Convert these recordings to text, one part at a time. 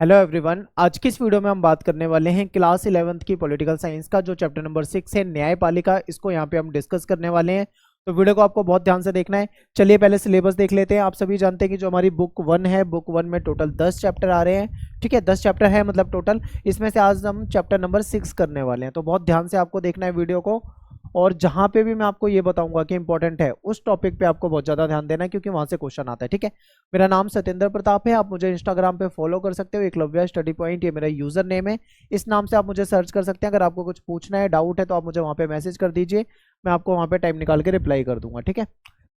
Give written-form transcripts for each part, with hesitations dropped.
Hello everyone, आज की इस वीडियो में हम बात करने वाले हैं क्लास 11th की पॉलिटिकल साइंस का जो चैप्टर नंबर 6 है न्यायपालिका। इसको यहाँ पे हम डिस्कस करने वाले हैं, तो वीडियो को आपको बहुत ध्यान से देखना है। चलिए पहले सिलेबस देख लेते हैं। आप सभी जानते हैं कि जो हमारी बुक 1 है, बुक 1 में टोटल 10 चैप्टर आ रहे हैं। ठीक है, 10 चैप्टर है मतलब टोटल। इसमें से आज हम चैप्टर नंबर 6 करने वाले हैं, तो बहुत ध्यान से आपको देखना है वीडियो को। और जहां पे भी मैं आपको ये बताऊंगा कि इंपॉर्टेंट है, उस टॉपिक पे आपको बहुत ज्यादा ध्यान देना है, क्योंकि वहां से क्वेश्चन आता है। ठीक है, मेरा नाम सत्येंद्र प्रताप है। आप मुझे इंस्टाग्राम पे फॉलो कर सकते हो, एकलव्य स्टडी पॉइंट, ये मेरा यूजर नेम है। इस नाम से आप मुझे सर्च कर सकते हैं। अगर आपको कुछ पूछना है, डाउट है, तो आप मुझे वहाँ पे मैसेज कर दीजिए, मैं आपको वहाँ पे टाइम निकाल के रिप्लाई कर दूंगा। ठीक है,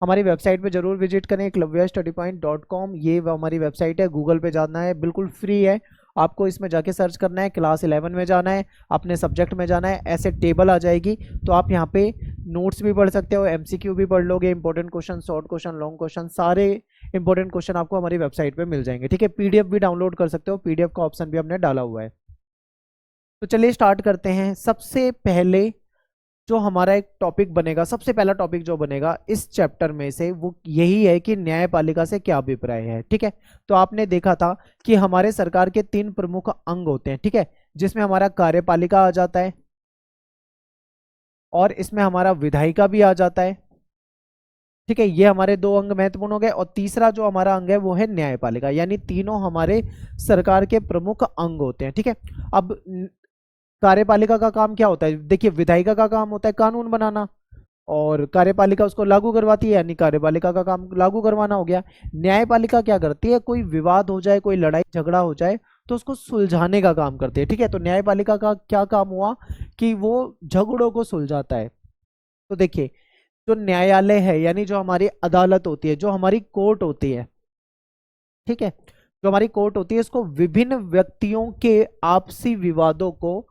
हमारी वेबसाइट पे जरूर विजिट करें, eklavyastudypoint.com, ये हमारी वेबसाइट है। गूगल पे जाना है, बिल्कुल फ्री है। आपको इसमें जाके सर्च करना है, क्लास 11 में जाना है, अपने सब्जेक्ट में जाना है, ऐसे टेबल आ जाएगी। तो आप यहाँ पे नोट्स भी पढ़ सकते हो, एमसीक्यू भी पढ़ लोगे, important question, short question, long question, सारे इंपॉर्टेंट क्वेश्चन आपको हमारी वेबसाइट पे मिल जाएंगे। ठीक है, पीडीएफ भी डाउनलोड कर सकते हो, पीडीएफ का ऑप्शन भी हमने डाला हुआ है। तो चलिए स्टार्ट करते हैं। सबसे पहले जो हमारा एक टॉपिक बनेगा, सबसे पहला टॉपिक जो बनेगा इस चैप्टर में से, वो यही है कि न्यायपालिका से क्या अभिप्राय है। ठीक है, तो आपने देखा था कि हमारे सरकार के 3 प्रमुख अंग होते हैं। ठीक है, जिसमें हमारा कार्यपालिका आ जाता है, और इसमें हमारा विधायिका भी आ जाता है। ठीक है, ये हमारे 2 अंग महत्वपूर्ण हो गए। और तीसरा जो हमारा अंग है वो है न्यायपालिका, यानी तीनों हमारे सरकार के प्रमुख अंग होते हैं। ठीक है, अब कार्यपालिका का काम क्या होता है? देखिए, विधायिका का काम होता है कानून बनाना, और कार्यपालिका उसको लागू करवाती है, यानी कार्यपालिका का काम लागू करवाना हो गया। न्यायपालिका क्या करती है? कोई विवाद हो जाए, कोई लड़ाई झगड़ा हो जाए, तो उसको सुलझाने का काम करती है। ठीक है, तो न्यायपालिका का क्या काम हुआ कि वो झगड़ों को सुलझाता है। तो देखिए, जो न्यायालय है, यानी जो हमारी अदालत होती है, जो हमारी कोर्ट होती है, ठीक है, जो हमारी कोर्ट होती है, इसको विभिन्न व्यक्तियों के आपसी विवादों को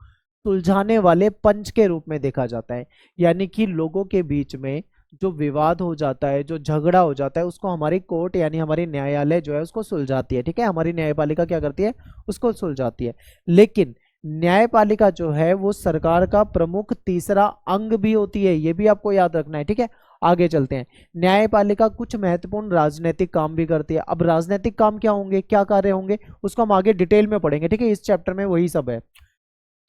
सुलझाने वाले पंच के रूप में देखा जाता है। यानी कि लोगों के बीच में जो विवाद हो जाता है, जो झगड़ा हो जाता है, उसको हमारी कोर्ट यानी हमारी न्यायालय जो है उसको सुलझाती है। ठीक है, हमारी न्यायपालिका क्या करती है? उसको सुलझाती है। लेकिन न्यायपालिका जो है वो सरकार का प्रमुख तीसरा अंग भी होती है, ये भी आपको याद रखना है। ठीक है, आगे चलते हैं। न्यायपालिका कुछ महत्वपूर्ण राजनीतिक काम भी करती है। अब राजनीतिक काम क्या होंगे, क्या कार्य होंगे, उसको हम आगे डिटेल में पढ़ेंगे। ठीक है, इस चैप्टर में वही सब है।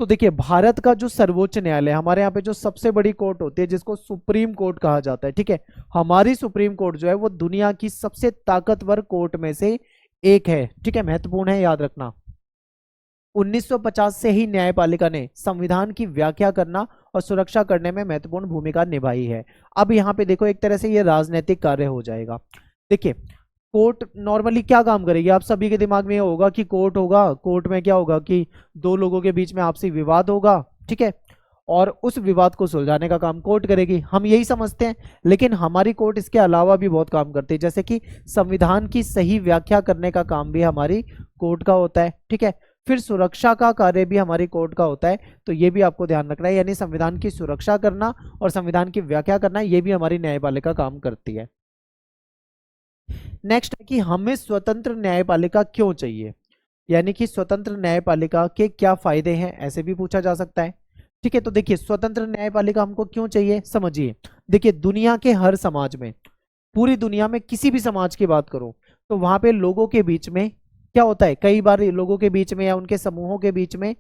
तो देखिए, भारत का जो सर्वोच्च न्यायालय, हमारे यहाँ पे जो सबसे बड़ी कोर्ट होती है, जिसको सुप्रीम कोर्ट कहा जाता है। ठीक है, हमारी सुप्रीम कोर्ट जो है वो दुनिया की सबसे ताकतवर कोर्ट में से एक है। ठीक है, महत्वपूर्ण है, याद रखना। 1950 से ही न्यायपालिका ने संविधान की व्याख्या करना और सुरक्षा करने में महत्वपूर्ण भूमिका निभाई है। अब यहाँ पे देखो, एक तरह से ये राजनीतिक कार्य हो जाएगा। देखिए, कोर्ट नॉर्मली क्या काम करेगी? आप सभी के दिमाग में ये होगा कि कोर्ट होगा, कोर्ट में क्या होगा कि 2 लोगों के बीच में आपसी विवाद होगा। ठीक है, और उस विवाद को सुलझाने का काम कोर्ट करेगी, हम यही समझते हैं। लेकिन हमारी कोर्ट इसके अलावा भी बहुत काम करती है, जैसे कि संविधान की सही व्याख्या करने का काम भी हमारी कोर्ट का होता है। ठीक है, फिर सुरक्षा का कार्य भी हमारी कोर्ट का होता है। तो ये भी आपको ध्यान रखना है, यानी संविधान की सुरक्षा करना और संविधान की व्याख्या करना, ये भी हमारी न्यायपालिका काम करती है। नेक्स्ट है कि हमें स्वतंत्र न्यायपालिका क्यों चाहिए, यानी कि स्वतंत्र न्यायपालिका के क्या फायदे हैं, ऐसे भी पूछा जा सकता है। ठीक है, तो देखिए, स्वतंत्र न्यायपालिका हमको क्यों चाहिए, समझिए। देखिए, दुनिया के हर समाज में, पूरी दुनिया में किसी भी समाज की बात करो, तो वहां पे लोगों के बीच में क्या होता है? कई बार लोगों के बीच में या उनके समूहों के बीच में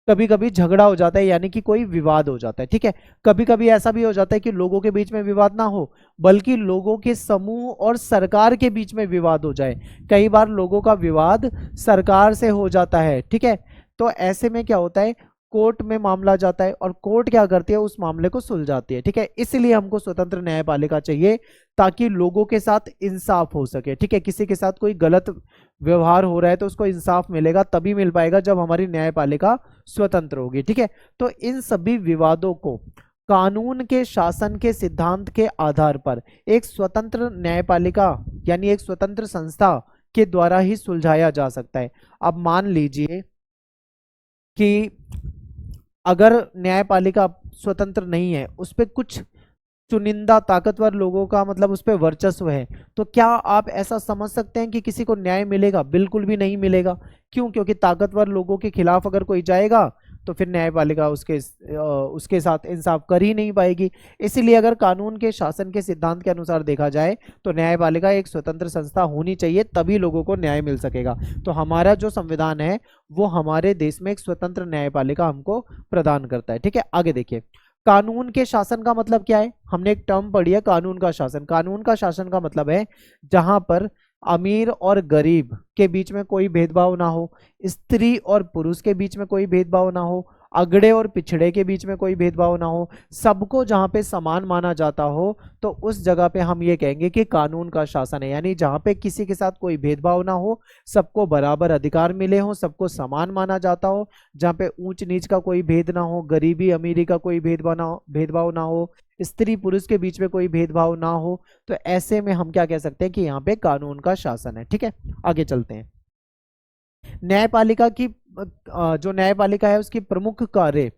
कभी कभी झगड़ा हो जाता है, यानी कि कोई विवाद हो जाता है। ठीक है, कभी कभी ऐसा भी हो जाता है कि लोगों के बीच में विवाद ना हो, बल्कि लोगों के समूह और सरकार के बीच में विवाद हो जाए। कई बार लोगों का विवाद सरकार से हो जाता है। ठीक है, तो ऐसे में क्या होता है? कोर्ट में मामला जाता है, और कोर्ट क्या करती है? उस मामले को सुलझाती है। ठीक है, इसलिए हमको स्वतंत्र न्यायपालिका चाहिए, ताकि लोगों के साथ इंसाफ हो सके। ठीक है, किसी के साथ कोई गलत व्यवहार हो रहा है तो उसको इंसाफ मिलेगा, तभी मिल पाएगा जब हमारी न्यायपालिका स्वतंत्र होगी। ठीक है, तो इन सभी विवादों को कानून के शासन के सिद्धांत के आधार पर एक स्वतंत्र न्यायपालिका यानी एक स्वतंत्र संस्था के द्वारा ही सुलझाया जा सकता है। अब मान लीजिए कि अगर न्यायपालिका स्वतंत्र नहीं है, उस पर कुछ चुनिंदा ताकतवर लोगों का मतलब उस पर वर्चस्व है, तो क्या आप ऐसा समझ सकते हैं कि किसी को न्याय मिलेगा? बिल्कुल भी नहीं मिलेगा। क्यों? क्योंकि ताकतवर लोगों के खिलाफ अगर कोई जाएगा तो फिर न्यायपालिका उसके साथ इंसाफ कर ही नहीं पाएगी। इसीलिए अगर कानून के शासन के सिद्धांत के अनुसार देखा जाए तो न्यायपालिका एक स्वतंत्र संस्था होनी चाहिए, तभी लोगों को न्याय मिल सकेगा। तो हमारा जो संविधान है वो हमारे देश में एक स्वतंत्र न्यायपालिका हमको प्रदान करता है। ठीक है, आगे देखिए, कानून के शासन का मतलब क्या है? हमने एक टर्म पढ़ी है, कानून का शासन। कानून का शासन का मतलब है जहां पर अमीर और गरीब के बीच में कोई भेदभाव ना हो, स्त्री और पुरुष के बीच में कोई भेदभाव ना हो, अगड़े और पिछड़े के बीच में कोई भेदभाव ना हो, सबको जहां पे समान माना जाता हो, तो उस जगह पे हम ये कहेंगे कि कानून का शासन है। यानी जहां पे किसी के साथ कोई भेदभाव ना हो, सबको बराबर अधिकार मिले हो, सबको समान माना जाता हो, जहां पे ऊंच नीच का कोई भेद ना हो, गरीबी अमीरी का कोई भेदभाव ना हो, स्त्री पुरुष के बीच में कोई भेदभाव ना हो, तो ऐसे में हम क्या कह सकते हैं कि यहाँ पे कानून का शासन है। ठीक है, आगे चलते हैं। न्यायपालिका की जो न्यायपालिका है उसकी प्रमुख कार्य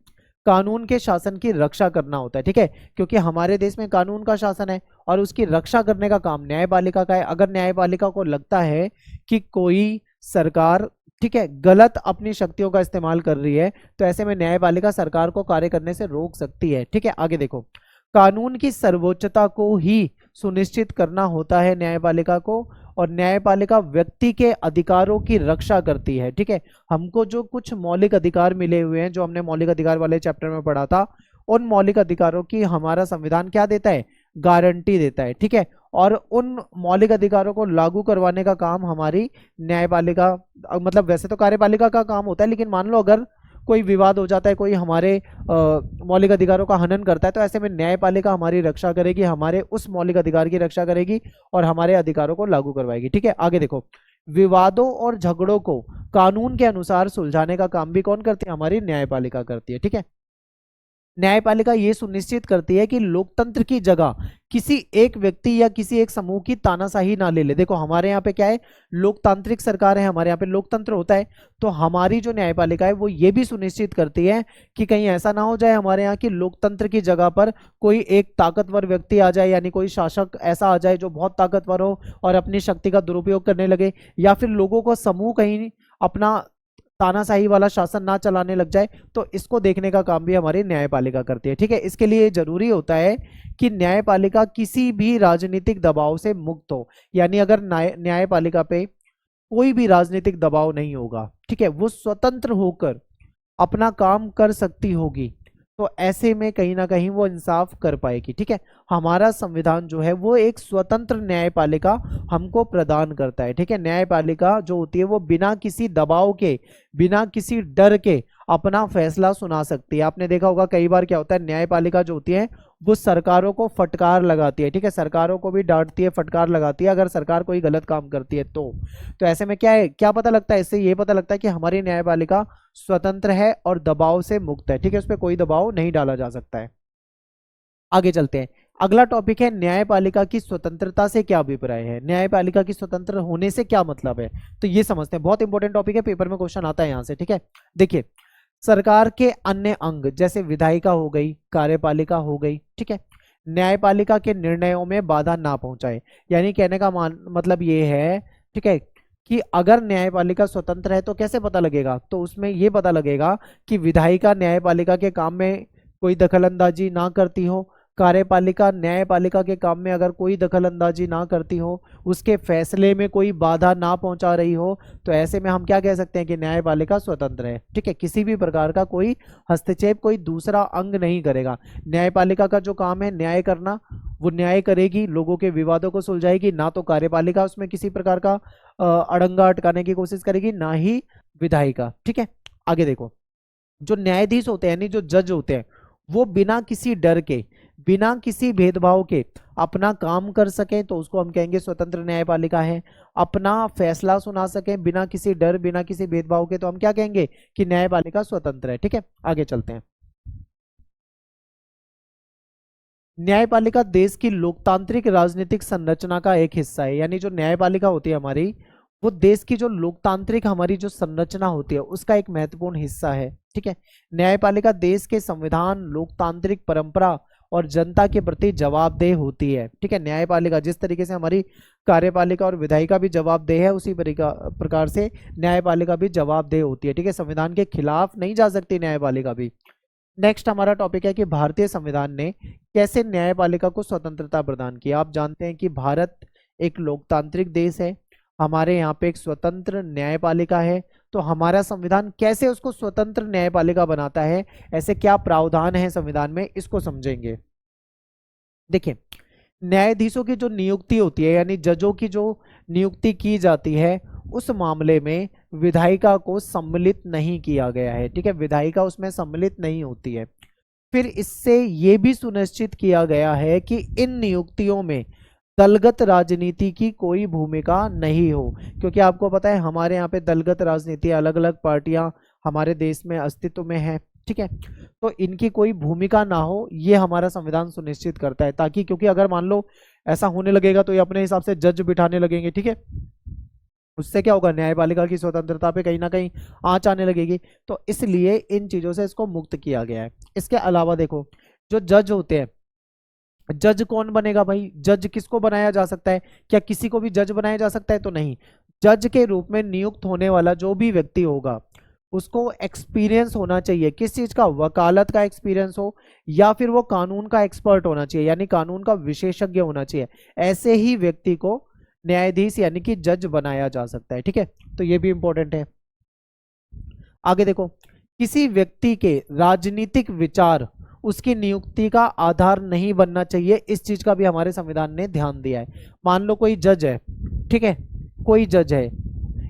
कानून के शासन की रक्षा करना होता है। ठीक है, क्योंकि हमारे देश में कानून का शासन है और उसकी रक्षा करने का काम न्यायपालिका का है। अगर न्यायपालिका को लगता है कि कोई सरकार, ठीक है, गलत अपनी शक्तियों का इस्तेमाल कर रही है, तो ऐसे में न्यायपालिका सरकार को कार्य करने से रोक सकती है। ठीक है, आगे देखो, कानून की सर्वोच्चता को ही सुनिश्चित करना होता है न्यायपालिका को, और न्यायपालिका व्यक्ति के अधिकारों की रक्षा करती है। ठीक है, हमको जो कुछ मौलिक अधिकार मिले हुए हैं, जो हमने मौलिक अधिकार वाले चैप्टर में पढ़ा था, उन मौलिक अधिकारों की हमारा संविधान क्या देता है? गारंटी देता है। ठीक है, और उन मौलिक अधिकारों को लागू करवाने का काम हमारी न्यायपालिका, मतलब वैसे तो कार्यपालिका का काम होता है, लेकिन मान लो अगर कोई विवाद हो जाता है, कोई हमारे मौलिक अधिकारों का हनन करता है, तो ऐसे में न्यायपालिका हमारी रक्षा करेगी, हमारे उस मौलिक अधिकार की रक्षा करेगी और हमारे अधिकारों को लागू करवाएगी। ठीक है, आगे देखो, विवादों और झगड़ों को कानून के अनुसार सुलझाने का काम भी कौन करती है? हमारी न्यायपालिका करती है। ठीक है, न्यायपालिका ये सुनिश्चित करती है कि लोकतंत्र की जगह किसी एक व्यक्ति या किसी एक समूह की तानाशाही ना ले ले। देखो हमारे यहाँ पे क्या है, लोकतांत्रिक सरकार है, हमारे यहाँ पे लोकतंत्र होता है, तो हमारी जो न्यायपालिका है वो ये भी सुनिश्चित करती है कि कहीं ऐसा ना हो जाए हमारे यहाँ की लोकतंत्र की जगह पर कोई एक ताकतवर व्यक्ति आ जाए, यानी कोई शासक ऐसा आ जाए जो बहुत ताकतवर हो और अपनी शक्ति का दुरुपयोग करने लगे, या फिर लोगों को समूह कहीं अपना तानाशाही वाला शासन ना चलाने लग जाए। तो इसको देखने का काम भी हमारी न्यायपालिका करती है। ठीक है, इसके लिए जरूरी होता है कि न्यायपालिका किसी भी राजनीतिक दबाव से मुक्त हो, यानी अगर न्यायपालिका पे कोई भी राजनीतिक दबाव नहीं होगा, ठीक है, वो स्वतंत्र होकर अपना काम कर सकती होगी, तो ऐसे में कहीं ना कहीं वो इंसाफ कर पाएगी। ठीक है, हमारा संविधान जो है वो एक स्वतंत्र न्यायपालिका हमको प्रदान करता है। ठीक है, न्यायपालिका जो होती है वो बिना किसी दबाव के, बिना किसी डर के अपना फैसला सुना सकती है। आपने देखा होगा कई बार क्या होता है, न्यायपालिका जो होती है वो सरकारों को फटकार लगाती है। ठीक है, सरकारों को भी डांटती है, फटकार लगाती है अगर सरकार कोई गलत काम करती है तो ऐसे में क्या है, क्या पता लगता है? इससे ये पता लगता है कि हमारी न्यायपालिका स्वतंत्र है और दबाव से मुक्त है। ठीक है, उस पर कोई दबाव नहीं डाला जा सकता है। आगे चलते हैं, अगला टॉपिक है न्यायपालिका की स्वतंत्रता से क्या अभिप्राय है? न्यायपालिका की स्वतंत्र होने से क्या मतलब है, तो ये समझते हैं। बहुत इंपॉर्टेंट टॉपिक है, पेपर में क्वेश्चन आता है यहाँ से। ठीक है, देखिए, सरकार के अन्य अंग जैसे विधायिका हो गई, कार्यपालिका हो गई, ठीक है, न्यायपालिका के निर्णयों में बाधा ना पहुंचाए। यानी कहने का मतलब ये है, ठीक है, कि अगर न्यायपालिका स्वतंत्र है तो कैसे पता लगेगा? तो उसमें ये पता लगेगा कि विधायिका न्यायपालिका के काम में कोई दखलंदाजी ना करती हो, कार्यपालिका न्यायपालिका के काम में अगर कोई दखलंदाजी ना करती हो, उसके फैसले में कोई बाधा ना पहुंचा रही हो, तो ऐसे में हम क्या कह सकते हैं कि न्यायपालिका स्वतंत्र है। ठीक है, किसी भी प्रकार का कोई हस्तक्षेप कोई दूसरा अंग नहीं करेगा। न्यायपालिका का जो काम है न्याय करना, वो न्याय करेगी, लोगों के विवादों को सुलझाएगी, ना तो कार्यपालिका उसमें किसी प्रकार का अड़ंगा अटकाने की कोशिश करेगी, ना ही विधायिका। ठीक है, आगे देखो, जो न्यायाधीश होते हैं यानी जो जज होते हैं, वो बिना किसी डर के, बिना किसी भेदभाव के अपना काम कर सके, तो उसको हम कहेंगे स्वतंत्र न्यायपालिका है। अपना फैसला सुना सके बिना किसी डर, बिना किसी भेदभाव के, तो हम क्या कहेंगे कि न्यायपालिका स्वतंत्र है। ठीक है, आगे चलते हैं। न्यायपालिका देश की लोकतांत्रिक राजनीतिक संरचना का एक हिस्सा है। यानी जो न्यायपालिका होती है हमारी, वो देश की जो लोकतांत्रिक हमारी जो संरचना होती है उसका एक महत्वपूर्ण हिस्सा है। ठीक है, न्यायपालिका देश के संविधान, लोकतांत्रिक परंपरा और जनता के प्रति जवाबदेह होती है। ठीक है, न्यायपालिका जिस तरीके से हमारी कार्यपालिका और विधायिका भी जवाबदेह है, उसी प्रकार से न्यायपालिका भी जवाबदेह होती है। ठीक है, संविधान के खिलाफ नहीं जा सकती न्यायपालिका भी। नेक्स्ट हमारा टॉपिक है कि भारतीय संविधान ने कैसे न्यायपालिका को स्वतंत्रता प्रदान की। आप जानते हैं कि भारत एक लोकतांत्रिक देश है, हमारे यहाँ पे एक स्वतंत्र न्यायपालिका है, तो हमारा संविधान कैसे उसको स्वतंत्र न्यायपालिका बनाता है, ऐसे क्या प्रावधान है संविधान में, इसको समझेंगे। देखिए, न्यायाधीशों की जो नियुक्ति होती है, यानी जजों की जो नियुक्ति की जाती है, उस मामले में विधायिका को सम्मिलित नहीं किया गया है। ठीक है, विधायिका उसमें सम्मिलित नहीं होती है। फिर इससे ये भी सुनिश्चित किया गया है कि इन नियुक्तियों में दलगत राजनीति की कोई भूमिका नहीं हो, क्योंकि आपको पता है हमारे यहाँ पे दलगत राजनीति, अलग अलग पार्टियां हमारे देश में अस्तित्व में है। ठीक है, तो इनकी कोई भूमिका ना हो, ये हमारा संविधान सुनिश्चित करता है, ताकि क्योंकि अगर मान लो ऐसा होने लगेगा तो ये अपने हिसाब से जज बिठाने लगेंगे। ठीक है, उससे क्या होगा, न्यायपालिका की स्वतंत्रता पे कहीं ना कहीं आंच आने लगेगी। तो इसलिए इन चीजों से इसको मुक्त किया गया है। इसके अलावा देखो, जो जज होते हैं, जज कौन बनेगा भाई, जज किसको बनाया जा सकता है, क्या किसी को भी जज बनाया जा सकता है, तो नहीं। जज के रूप में नियुक्त होने वाला जो भी व्यक्ति होगा, उसको एक्सपीरियंस होना चाहिए। किस चीज का, वकालत का एक्सपीरियंस हो, या फिर वो कानून का एक्सपर्ट होना चाहिए, यानी कानून का विशेषज्ञ होना चाहिए। ऐसे ही व्यक्ति को न्यायाधीश यानी कि जज बनाया जा सकता है। ठीक है, तो ये भी इंपॉर्टेंट है। आगे देखो, किसी व्यक्ति के राजनीतिक विचार उसकी नियुक्ति का आधार नहीं बनना चाहिए, इस चीज का भी हमारे संविधान ने ध्यान दिया है। मान लो कोई जज है, ठीक है, कोई जज है,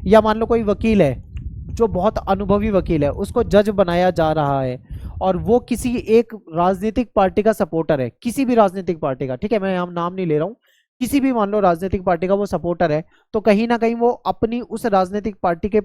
या मान लो कोई वकील है जो बहुत अनुभवी वकील है, उसको जज बनाया जा रहा है, और वो किसी एक राजनीतिक पार्टी का सपोर्टर है, किसी भी राजनीतिक पार्टी का। ठीक है, मैं यहाँ नाम नहीं ले रहा हूँ, किसी भी मान लो राजनीतिक पार्टी का वो सपोर्टर है, तो कहीं ना कहीं वो अपनी उस राजनीतिक पार्टी के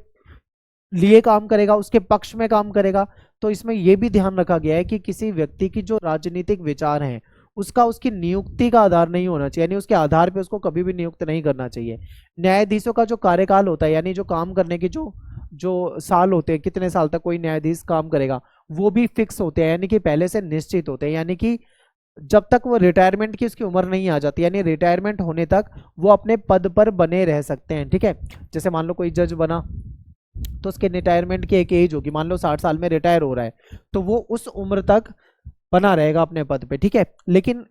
लिए काम करेगा, उसके पक्ष में काम करेगा। तो इसमें यह भी ध्यान रखा गया है कि किसी व्यक्ति की जो राजनीतिक विचार हैं, उसका उसकी नियुक्ति का आधार नहीं होना चाहिए, यानी उसके आधार पे उसको कभी भी नियुक्त नहीं करना चाहिए। न्यायाधीशों का जो कार्यकाल होता है, यानी जो काम करने की जो साल होते हैं, कितने साल तक कोई न्यायाधीश काम करेगा, वो भी फिक्स होते हैं, यानी कि पहले से निश्चित होते हैं। यानी कि जब तक वो रिटायरमेंट की उसकी उम्र नहीं आ जाती, यानी रिटायरमेंट होने तक वो अपने पद पर बने रह सकते हैं। ठीक है, जैसे मान लो कोई जज बना, तो उसके रिटायरमेंट की एक एज होगी, मान लो 60 साल में रिटायर हो रहा है, तो वो उस उम्र तक बना रहेगा अपने पद पे। ठीक है, लेकिन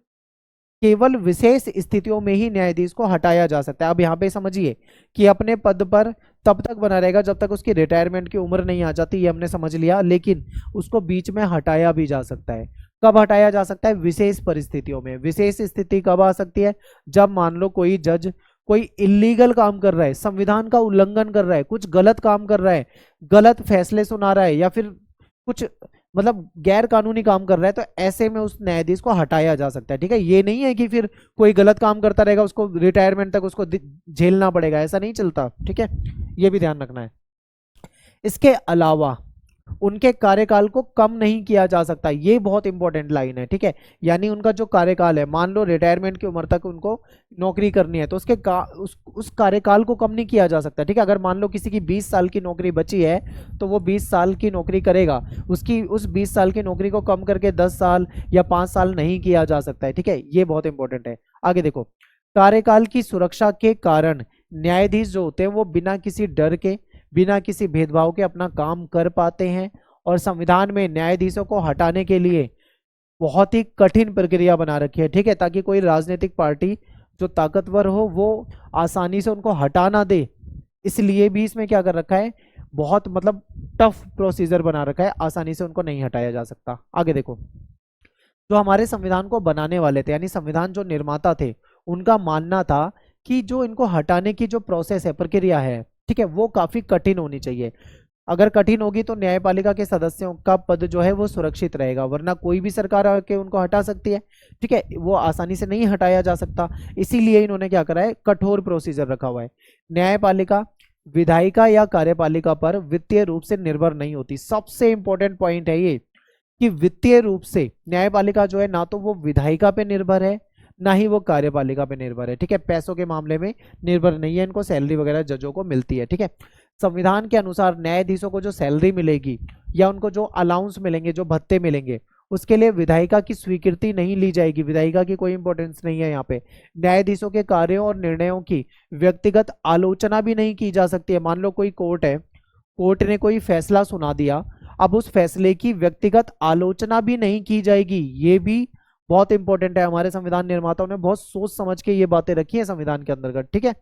केवल विशेष स्थितियों में ही न्यायाधीश को हटाया जा सकता है। अब यहाँ पे समझिए कि अपने पद पर तब तक बना रहेगा जब तक उसकी रिटायरमेंट की उम्र नहीं आ जाती, ये हमने समझ लिया, लेकिन उसको बीच में हटाया भी जा सकता है। कब हटाया जा सकता है, विशेष परिस्थितियों में। विशेष स्थिति कब आ सकती है, जब मान लो कोई जज कोई इलीगल काम कर रहा है, संविधान का उल्लंघन कर रहा है, कुछ गलत काम कर रहा है, गलत फैसले सुना रहा है, या फिर कुछ मतलब गैर कानूनी काम कर रहा है, तो ऐसे में उस न्यायाधीश को हटाया जा सकता है। ठीक है, ये नहीं है कि फिर कोई गलत काम करता रहेगा उसको रिटायरमेंट तक उसको झेलना पड़ेगा, ऐसा नहीं चलता। ठीक है, ये भी ध्यान रखना है। इसके अलावा उनके कार्यकाल को कम नहीं किया जा सकता, ये बहुत इंपॉर्टेंट लाइन है। ठीक है, यानी उनका जो कार्यकाल है, मान लो रिटायरमेंट की उम्र तक उनको नौकरी करनी है, तो उसके उस कार्यकाल को कम नहीं किया जा सकता। ठीक है, अगर मान लो किसी की 20 साल की नौकरी बची है, तो वो 20 साल की नौकरी करेगा, उसकी उस 20 साल की नौकरी को कम करके 10 साल या 5 साल नहीं किया जा सकता है। ठीक है, ये बहुत इंपॉर्टेंट है। आगे देखो, कार्यकाल की सुरक्षा के कारण न्यायाधीश जो होते हैं वो बिना किसी डर के, बिना किसी भेदभाव के अपना काम कर पाते हैं, और संविधान में न्यायाधीशों को हटाने के लिए बहुत ही कठिन प्रक्रिया बना रखी है। ठीक है, ताकि कोई राजनीतिक पार्टी जो ताकतवर हो वो आसानी से उनको हटा ना दे, इसलिए भी इसमें क्या कर रखा है, बहुत मतलब टफ प्रोसीजर बना रखा है, आसानी से उनको नहीं हटाया जा सकता। आगे देखो, जो हमारे संविधान को बनाने वाले थे, यानी संविधान जो निर्माता थे, उनका मानना था कि जो इनको हटाने की जो प्रोसेस है, प्रक्रिया है, ठीक है, वो काफी कठिन होनी चाहिए। अगर कठिन होगी तो न्यायपालिका के सदस्यों का पद जो है वो सुरक्षित रहेगा, वरना कोई भी सरकार आके उनको हटा सकती है। ठीक है, वो आसानी से नहीं हटाया जा सकता, इसीलिए इन्होंने क्या करा है, कठोर प्रोसीजर रखा हुआ है। न्यायपालिका विधायिका या कार्यपालिका पर वित्तीय रूप से निर्भर नहीं होती। सबसे इंपॉर्टेंट पॉइंट है ये कि वित्तीय रूप से न्यायपालिका जो है ना तो वो विधायिका पे निर्भर है, ना ही वो कार्यपालिका पे निर्भर है। ठीक है, पैसों के मामले में निर्भर नहीं है, इनको सैलरी वगैरह जजों को मिलती है। ठीक है, संविधान के अनुसार न्यायाधीशों को जो सैलरी मिलेगी या उनको जो अलाउंस मिलेंगे, जो भत्ते मिलेंगे, उसके लिए विधायिका की स्वीकृति नहीं ली जाएगी, विधायिका की कोई इंपॉर्टेंस नहीं है यहाँ पे। न्यायाधीशों के कार्यों और निर्णयों की व्यक्तिगत आलोचना भी नहीं की जा सकती है। मान लो कोई कोर्ट है, कोर्ट ने कोई फैसला सुना दिया, अब उस फैसले की व्यक्तिगत आलोचना भी नहीं की जाएगी। ये भी बहुत इंपॉर्टेंट है, हमारे संविधान निर्माताओं ने बहुत सोच समझ के ये बातें रखी है संविधान के अंतर्गत, ठीक है।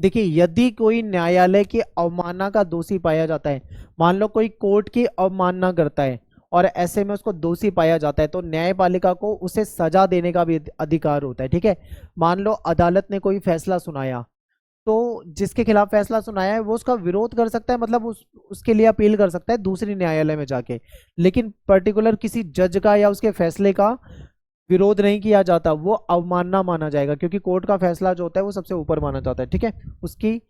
देखिए, यदि कोई न्यायालय की अवमानना का दोषी पाया जाता है, मान लो कोई कोर्ट की अवमानना करता है और ऐसे में उसको दोषी पाया जाता है, तो न्यायपालिका को उसे सजा देने का भी अधिकार होता है, ठीक है। मान लो अदालत ने कोई फैसला सुनाया, तो जिसके खिलाफ फैसला सुनाया है वो उसका विरोध कर सकता है, मतलब उसके लिए अपील कर सकता है दूसरी न्यायालय में जाके, लेकिन पर्टिकुलर किसी जज का या उसके फैसले का विरोध नहीं किया जाता, वो अवमानना माना जाएगा, क्योंकि कोर्ट का फैसला जो होता है वो सबसे ऊपर माना जाता है, ठीक है। उसकी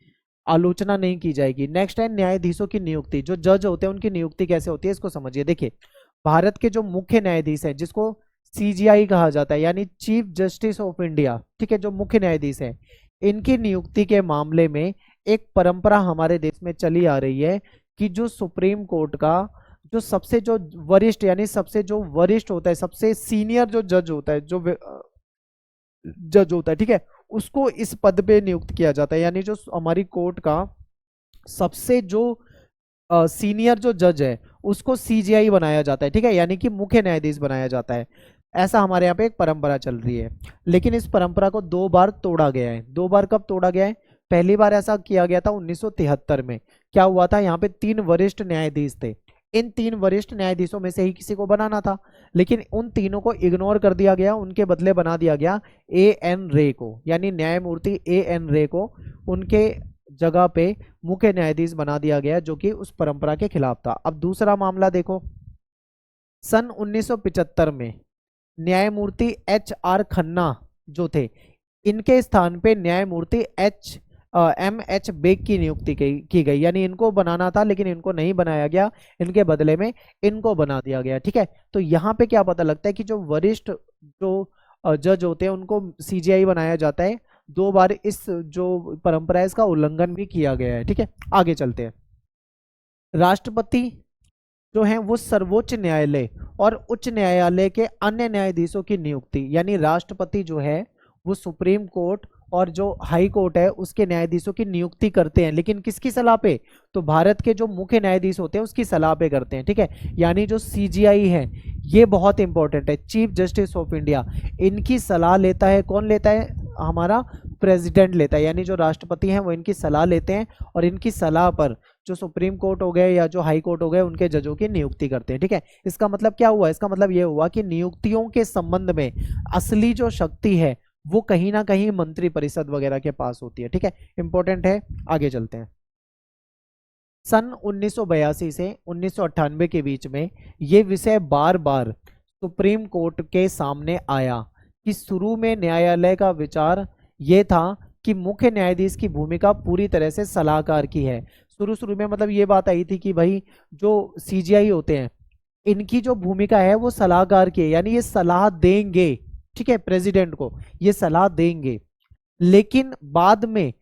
आलोचना नहीं की जाएगी। नेक्स्ट है न्यायाधीशों की नियुक्ति। जो जज होते हैं उनकी नियुक्ति कैसे होती है इसको समझिए। देखिए, भारत के जो मुख्य न्यायाधीश हैं, जिसको सीजीआई कहा जाता है, यानी चीफ जस्टिस ऑफ इंडिया, ठीक है, जो मुख्य न्यायाधीश हैं, इनकी नियुक्ति के मामले में एक परंपरा हमारे देश में चली आ रही है कि जो सुप्रीम कोर्ट का जो सबसे जो वरिष्ठ, यानी सबसे जो वरिष्ठ होता है, सबसे सीनियर जो जज होता है, जो जज होता है, ठीक है, उसको इस पद पे नियुक्त किया जाता है। यानी जो हमारी कोर्ट का सबसे जो सीनियर जो जज है उसको सीजीआई बनाया जाता है, ठीक है, यानी कि मुख्य न्यायाधीश बनाया जाता है। ऐसा हमारे यहाँ पे एक परंपरा चल रही है, लेकिन इस परंपरा को 2 बार तोड़ा गया है। 2 बार कब तोड़ा गया है? पहली बार ऐसा किया गया था 1973 में। क्या हुआ था, यहाँ पे 3 वरिष्ठ न्यायाधीश थे, इन 3 वरिष्ठ न्यायाधीशों में से ही किसी को बनाना था, लेकिन उन तीनों को इग्नोर कर दिया गया, उनके बदले बना दिया गया एएन रे को, यानी न्यायमूर्ति एएन रे को उनके जगह पे मुख्य न्यायाधीश बना दिया गया, जो कि उस परंपरा के खिलाफ था। अब दूसरा मामला देखो, सन 1975 में न्यायमूर्ति एच.आर. खन्ना जो थे, इनके स्थान पे न्यायमूर्ति एम.एच. बेग की नियुक्ति की गई, यानी इनको बनाना था लेकिन इनको नहीं बनाया गया, इनके बदले में इनको बना दिया गया, ठीक है। तो यहाँ पे क्या पता लगता है कि जो वरिष्ठ जो जज होते हैं उनको सीजीआई बनाया जाता है। 2 बार इस जो परंपरा है इसका उल्लंघन भी किया गया है, ठीक है। आगे चलते हैं। राष्ट्रपति जो है वो सर्वोच्च न्यायालय और उच्च न्यायालय के अन्य न्यायाधीशों की नियुक्ति, यानी राष्ट्रपति जो है वो सुप्रीम कोर्ट और जो हाई कोर्ट है उसके न्यायाधीशों की नियुक्ति करते हैं, लेकिन किसकी सलाह पे? तो भारत के जो मुख्य न्यायाधीश होते हैं उसकी सलाह पे करते हैं, ठीक है। यानी जो सीजीआई है ये बहुत इंपॉर्टेंट है, चीफ जस्टिस ऑफ इंडिया, इनकी सलाह लेता है, कौन लेता है? हमारा प्रेसिडेंट लेता है, यानी जो राष्ट्रपति हैं वो इनकी सलाह लेते हैं और इनकी सलाह पर जो सुप्रीम कोर्ट हो गए या जो हाई कोर्ट हो गए उनके जजों की नियुक्ति करते हैं, ठीक है। इसका मतलब क्या हुआ? इसका मतलब ये हुआ कि नियुक्तियों के संबंध में असली जो शक्ति है वो कहीं ना कहीं मंत्री परिषद वगैरह के पास होती है, ठीक है। इंपॉर्टेंट है, आगे चलते हैं। सन 1982 से 1998 के बीच में ये विषय बार बार सुप्रीम कोर्ट के सामने आया कि शुरू में न्यायालय का विचार ये था कि मुख्य न्यायाधीश की भूमिका पूरी तरह से सलाहकार की है। शुरू में मतलब ये बात आई थी कि भाई जो सीजीआई होते हैं इनकी जो भूमिका है वो सलाहकार की है, यानी ये सलाह देंगे, ठीक है, प्रेसिडेंट को ये सलाह देंगे। लेकिन बाद में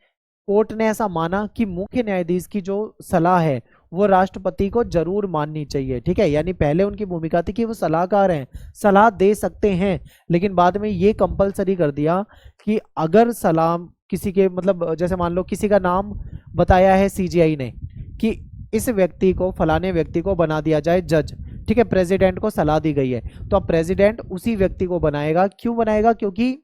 कोर्ट ने ऐसा माना कि मुख्य न्यायाधीश की जो सलाह है वो राष्ट्रपति को जरूर माननी चाहिए, ठीक है। यानी पहले उनकी भूमिका थी कि वो सलाहकार हैं, सलाह दे सकते हैं, लेकिन बाद में ये कंपलसरी कर दिया कि अगर सलाह किसी के, मतलब जैसे मान लो किसी का नाम बताया है सीजीआई ने कि इस व्यक्ति को, फलाने व्यक्ति को बना दिया जाए जज, ठीक है, प्रेसिडेंट को सलाह दी गई है, तो अब प्रेसिडेंट उसी व्यक्ति को बनाएगा। क्यों बनाएगा? क्योंकि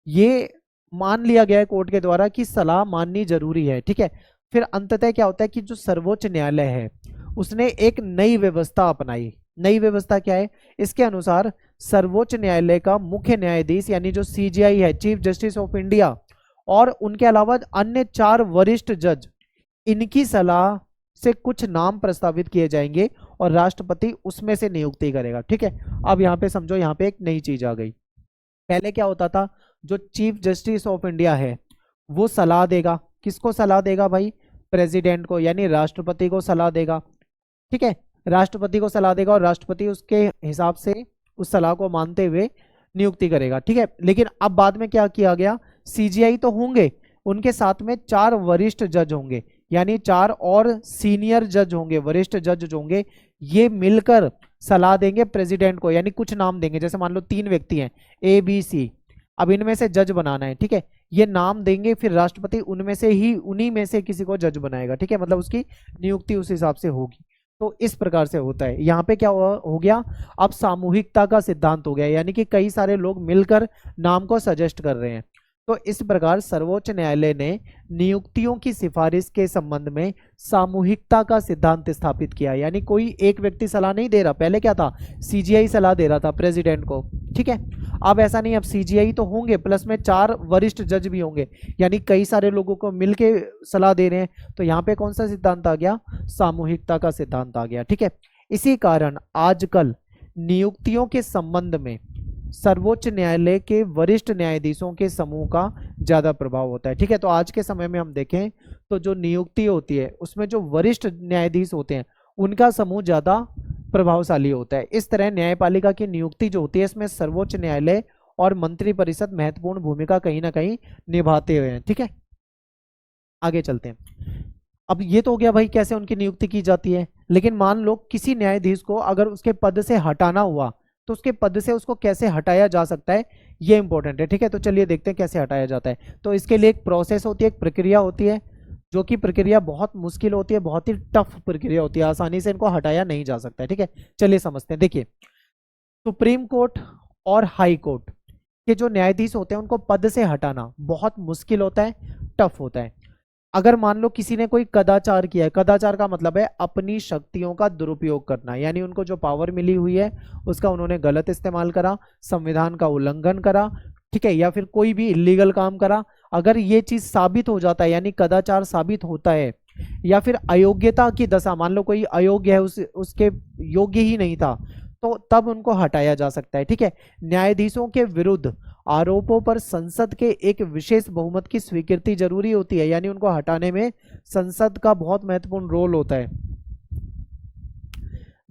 ये मान लिया गया है कोर्ट के द्वारा कि सलाह माननी जरूरी है, ठीक है। फिर अंततः क्या होता है कि जो सर्वोच्च न्यायालय है उसने एक नई व्यवस्था अपनाई। नई व्यवस्था क्या है? इसके अनुसार सर्वोच्च न्यायालय का मुख्य न्यायाधीश यानी जो सीजीआई है, चीफ जस्टिस ऑफ इंडिया, और उनके अलावा अन्य 4 वरिष्ठ जज, इनकी सलाह से कुछ नाम प्रस्तावित किए जाएंगे और राष्ट्रपति उसमें से नियुक्ति करेगा, ठीक है। अब यहाँ पे समझो, यहाँ पे एक नई चीज आ गई। पहले क्या होता था, जो चीफ जस्टिस ऑफ इंडिया है वो सलाह देगा, किसको सलाह देगा भाई? प्रेसिडेंट को, यानी राष्ट्रपति को सलाह देगा, ठीक है, राष्ट्रपति को सलाह देगा और राष्ट्रपति उसके हिसाब से उस सलाह को मानते हुए नियुक्ति करेगा, ठीक है। लेकिन अब बाद में क्या किया गया, सीजीआई तो होंगे, उनके साथ में 4 वरिष्ठ जज होंगे, यानी 4 और सीनियर जज होंगे, वरिष्ठ जज होंगे, ये मिलकर सलाह देंगे प्रेसिडेंट को, यानी कुछ नाम देंगे, जैसे मान लो 3 व्यक्ति हैं ABC, अब इनमें से जज बनाना है, ठीक है, ये नाम देंगे, फिर राष्ट्रपति उनमें से ही उन्हीं में से किसी को जज बनाएगा, ठीक है, मतलब उसकी नियुक्ति उस हिसाब से होगी। तो इस प्रकार से होता है। यहाँ पे क्या हो गया, अब सामूहिकता का सिद्धांत हो गया, यानी कि कई सारे लोग मिलकर नाम को सजेस्ट कर रहे हैं। तो इस प्रकार सर्वोच्च न्यायालय ने नियुक्तियों की सिफारिश के संबंध में सामूहिकता का सिद्धांत स्थापित किया, यानी कोई एक व्यक्ति सलाह नहीं दे रहा, पहले क्या था, CGI सलाह दे रहा था प्रेसिडेंट को, ठीक है, अब ऐसा नहीं, अब CGI तो होंगे प्लस में 4 वरिष्ठ जज भी होंगे, यानी कई सारे लोगों को मिलके सलाह दे रहे हैं। तो यहाँ पे कौन सा सिद्धांत आ गया, सामूहिकता का सिद्धांत आ गया, ठीक है। इसी कारण आजकल नियुक्तियों के संबंध में सर्वोच्च न्यायालय के वरिष्ठ न्यायाधीशों के समूह का ज्यादा प्रभाव होता है, ठीक है। तो आज के समय में हम देखें तो जो नियुक्ति होती है उसमें जो वरिष्ठ न्यायाधीश होते हैं उनका समूह ज्यादा प्रभावशाली होता है। इस तरह न्यायपालिका की नियुक्ति जो होती है इसमें सर्वोच्च न्यायालय और मंत्रिपरिषद महत्वपूर्ण भूमिका कहीं ना कहीं निभाते हुए हैं, ठीक है। आगे चलते हैं। अब ये तो हो गया भाई कैसे उनकी नियुक्ति की जाती है, लेकिन मान लो किसी न्यायाधीश को अगर उसके पद से हटाना हुआ तो उसके पद से उसको कैसे हटाया जा सकता है, ये इंपॉर्टेंट है, ठीक है। तो चलिए देखते हैं कैसे हटाया जाता है। तो इसके लिए एक प्रोसेस होती है, एक प्रक्रिया होती है, जो कि प्रक्रिया बहुत मुश्किल होती है, बहुत ही टफ प्रक्रिया होती है, आसानी से इनको हटाया नहीं जा सकता है, ठीक है। चलिए समझते हैं। देखिए, सुप्रीम कोर्ट और हाई कोर्ट के जो न्यायाधीश होते हैं उनको पद से हटाना बहुत मुश्किल होता है, टफ होता है। अगर मान लो किसी ने कोई कदाचार किया है, कदाचार का मतलब है अपनी शक्तियों का दुरुपयोग करना, यानी उनको जो पावर मिली हुई है उसका उन्होंने गलत इस्तेमाल करा, संविधान का उल्लंघन करा, ठीक है, या फिर कोई भी इलीगल काम करा। अगर ये चीज साबित हो जाता है, यानी कदाचार साबित होता है, या फिर अयोग्यता की दशा, मान लो कोई अयोग्य है, उसके योग्य ही नहीं था, तो तब उनको हटाया जा सकता है, ठीक है। न्यायाधीशों के विरुद्ध आरोपों पर संसद के एक विशेष बहुमत की स्वीकृति जरूरी होती है, यानी उनको हटाने में संसद का बहुत महत्वपूर्ण रोल होता है।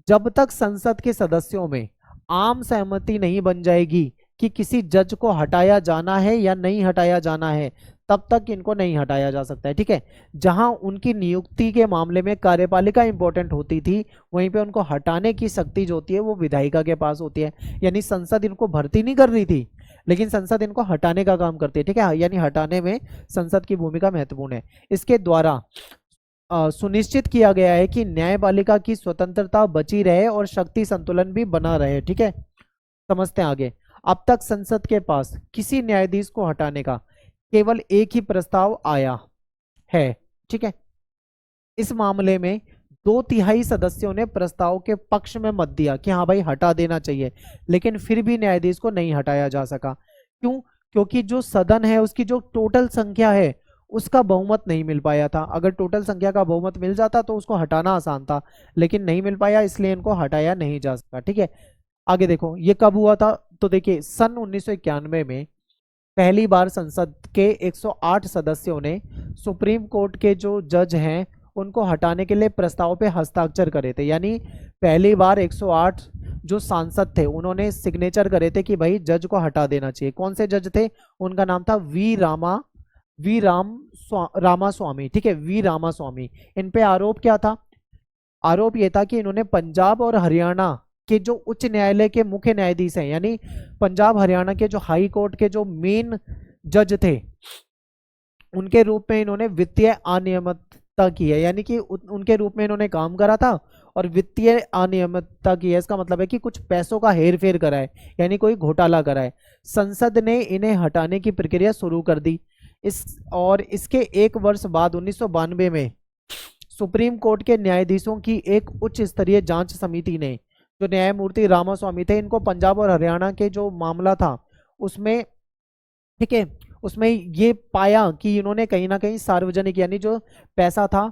जब तक संसद के सदस्यों में आम सहमति नहीं बन जाएगी कि किसी जज को हटाया जाना है या नहीं हटाया जाना है, तब तक इनको नहीं हटाया जा सकता है, ठीक है। जहां उनकी नियुक्ति के मामले में कार्यपालिका इंपॉर्टेंट होती थी, वहीं पे उनको हटाने की शक्ति जो होती है वो विधायिका के पास होती है, यानी संसद इनको भर्ती नहीं कर रही थी, लेकिन संसद इनको हटाने का काम करती है, ठीक है, यानी हटाने में संसद की भूमिका महत्वपूर्ण है। इसके द्वारा सुनिश्चित किया गया है कि न्यायपालिका की स्वतंत्रता बची रहे और शक्ति संतुलन भी बना रहे, ठीक है। समझते हैं आगे। अब तक संसद के पास किसी न्यायाधीश को हटाने का केवल एक ही प्रस्ताव आया है, ठीक है। इस मामले में 2/3 सदस्यों ने प्रस्ताव के पक्ष में मत दिया कि हाँ भाई हटा देना चाहिए, लेकिन फिर भी न्यायाधीश को नहीं हटाया जा सका। क्यों? क्योंकि जो सदन है उसकी जो टोटल संख्या है उसका बहुमत नहीं मिल पाया था। अगर टोटल संख्या का बहुमत मिल जाता तो उसको हटाना आसान था, लेकिन नहीं मिल पाया, इसलिए इनको हटाया नहीं जा सका, ठीक है। आगे देखो ये कब हुआ था, तो देखिए सन 1991 में पहली बार संसद के 108 सदस्यों ने सुप्रीम कोर्ट के जो जज हैं उनको हटाने के लिए प्रस्ताव पे हस्ताक्षर करे थे, यानी पहली बार 108 जो सांसद थे उन्होंने सिग्नेचर करे थे कि भाई जज को हटा देना चाहिए। कौन से जज थे? उनका नाम था रामास्वामी, ठीक है, वी रामास्वामी। इन पे आरोप क्या था? आरोप ये था कि इन्होंने पंजाब और हरियाणा के जो उच्च न्यायालय के मुख्य न्यायाधीश हैं, यानी पंजाब हरियाणा के जो हाई कोर्ट के जो मेन जज थे, उनके रूप में इन्होंने वित्तीय अनियमितता की है, यानी कि उनके रूप में इन्होंने काम करा था और वित्तीय अनियमितता की है। इसका मतलब है कि कुछ पैसों का हेरफेर करा है, यानी कोई घोटाला करा है। संसद ने इन्हें हटाने की प्रक्रिया शुरू कर दी। इसके 1 वर्ष बाद 1992 में सुप्रीम कोर्ट के न्यायाधीशों की एक उच्च स्तरीय जांच समिति ने, जो न्यायमूर्ति रामास्वामी थे, इनको पंजाब और हरियाणा के जो मामला था उसमें, ठीक है, उसमें ये पाया कि इन्होंने कहीं ना कहीं सार्वजनिक, यानी जो पैसा था,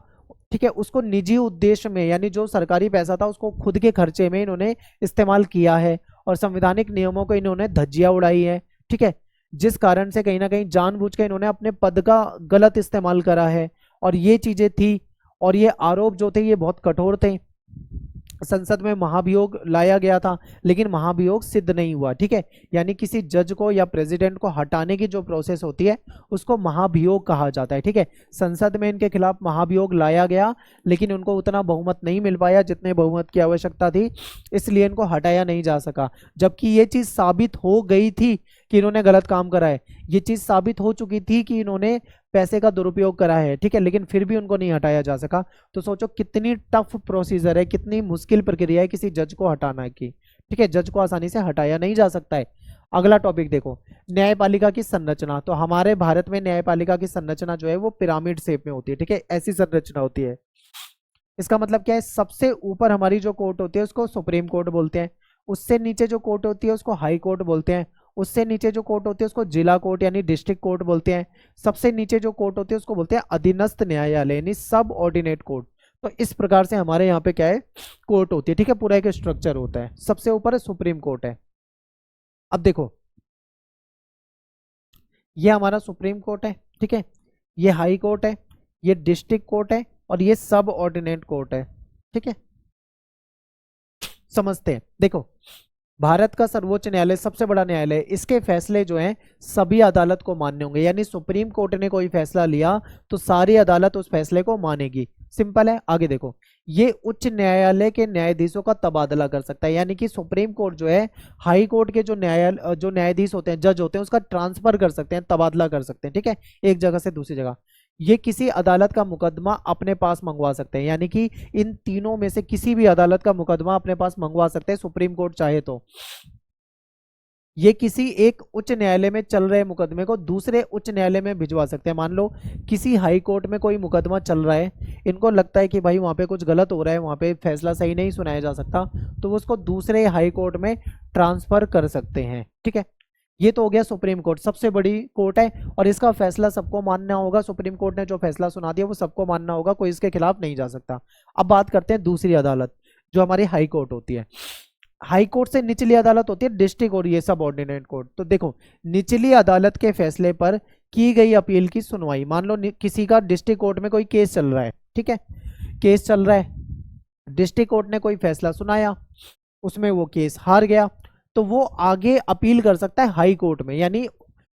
ठीक है, उसको निजी उद्देश्य में, यानी जो सरकारी पैसा था उसको खुद के खर्चे में इन्होंने इस्तेमाल किया है और संवैधानिक नियमों को इन्होंने धज्जियां उड़ाई है, ठीक है, जिस कारण से कहीं ना कहीं जानबूझ के इन्होंने अपने पद का गलत इस्तेमाल करा है। और ये चीजें थी और ये आरोप जो थे ये बहुत कठोर थे। संसद में महाभियोग लाया गया था, लेकिन महाभियोग सिद्ध नहीं हुआ, ठीक है। यानी किसी जज को या प्रेसिडेंट को हटाने की जो प्रोसेस होती है उसको महाभियोग कहा जाता है, ठीक है। संसद में इनके खिलाफ महाभियोग लाया गया, लेकिन उनको उतना बहुमत नहीं मिल पाया जितने बहुमत की आवश्यकता थी, इसलिए इनको हटाया नहीं जा सका। जबकि ये चीज साबित हो गई थी कि इन्होंने गलत काम करा है, ये चीज साबित हो चुकी थी कि इन्होंने पैसे का दुरुपयोग करा है, ठीक है, लेकिन फिर भी उनको नहीं हटाया जा सका। तो सोचो कितनी टफ प्रोसीजर है, कितनी मुश्किल प्रक्रिया है किसी जज को हटाना की, ठीक है। जज को आसानी से हटाया नहीं जा सकता है। अगला टॉपिक देखो, न्यायपालिका की संरचना। तो हमारे भारत में न्यायपालिका की संरचना जो है वो पिरामिड शेप में होती है, ठीक है, ऐसी संरचना होती है। इसका मतलब क्या है, सबसे ऊपर हमारी जो कोर्ट होती है उसको सुप्रीम कोर्ट बोलते हैं, उससे नीचे जो कोर्ट होती है उसको हाई कोर्ट बोलते हैं, उससे नीचे जो कोर्ट होती है उसको जिला कोर्ट यानी डिस्ट्रिक्ट कोर्ट बोलते हैं, सबसे नीचे जो कोर्ट होती है उसको बोलते हैं अधीनस्थ न्यायालय यानी सब ऑर्डिनेट कोर्ट। तो इस प्रकार से हमारे यहाँ पे क्या है, कोर्ट होती है, ठीक है, पूरा एक स्ट्रक्चर होता है। सबसे ऊपर सुप्रीम कोर्ट है। अब देखो ये हमारा सुप्रीम कोर्ट है, ठीक है, ये हाई कोर्ट है, ये डिस्ट्रिक्ट कोर्ट है और ये सब ऑर्डिनेट कोर्ट है, ठीक है। समझते हैं, देखो भारत का सर्वोच्च न्यायालय सबसे बड़ा न्यायालय, इसके फैसले जो हैं सभी अदालत को मान्य होंगे। यानी सुप्रीम कोर्ट ने कोई फैसला लिया तो सारी अदालत उस फैसले को मानेगी। सिंपल है। आगे देखो, ये उच्च न्यायालय के न्यायाधीशों का तबादला कर सकता है, यानी कि सुप्रीम कोर्ट जो है हाई कोर्ट के जो न्यायाधीश होते हैं, जज होते हैं, उसका ट्रांसफर कर सकते हैं, तबादला कर सकते हैं, ठीक है, एक जगह से दूसरी जगह। ये किसी अदालत का मुकदमा अपने पास मंगवा सकते हैं, यानी कि इन तीनों में से किसी भी अदालत का मुकदमा अपने पास मंगवा सकते हैं सुप्रीम कोर्ट चाहे तो। ये किसी एक उच्च न्यायालय में चल रहे मुकदमे को दूसरे उच्च न्यायालय में भिजवा सकते हैं। मान लो किसी हाई कोर्ट में कोई मुकदमा चल रहा है, इनको लगता है कि भाई वहाँ पे कुछ गलत हो रहा है, वहाँ पे फैसला सही नहीं सुनाया जा सकता, तो वो उसको दूसरे हाई कोर्ट में ट्रांसफर कर सकते हैं, ठीक है। ये तो हो गया सुप्रीम कोर्ट, सबसे बड़ी कोर्ट है और इसका फैसला सबको मानना होगा। सुप्रीम कोर्ट ने जो फैसला सुना दिया वो सबको मानना होगा, कोई इसके खिलाफ नहीं जा सकता। अब बात करते हैं दूसरी अदालत जो हमारी हाई कोर्ट होती है। हाई कोर्ट से निचली अदालत होती है डिस्ट्रिक्ट और ये सब ऑर्डिनेट कोर्ट। तो देखो निचली अदालत के फैसले पर की गई अपील की सुनवाई, मान लो किसी का डिस्ट्रिक्ट कोर्ट में कोई केस चल रहा है, ठीक है, केस चल रहा है, डिस्ट्रिक्ट कोर्ट ने कोई फैसला सुनाया, उसमें वो केस हार गया, तो वो आगे अपील कर सकता है हाई कोर्ट में, यानी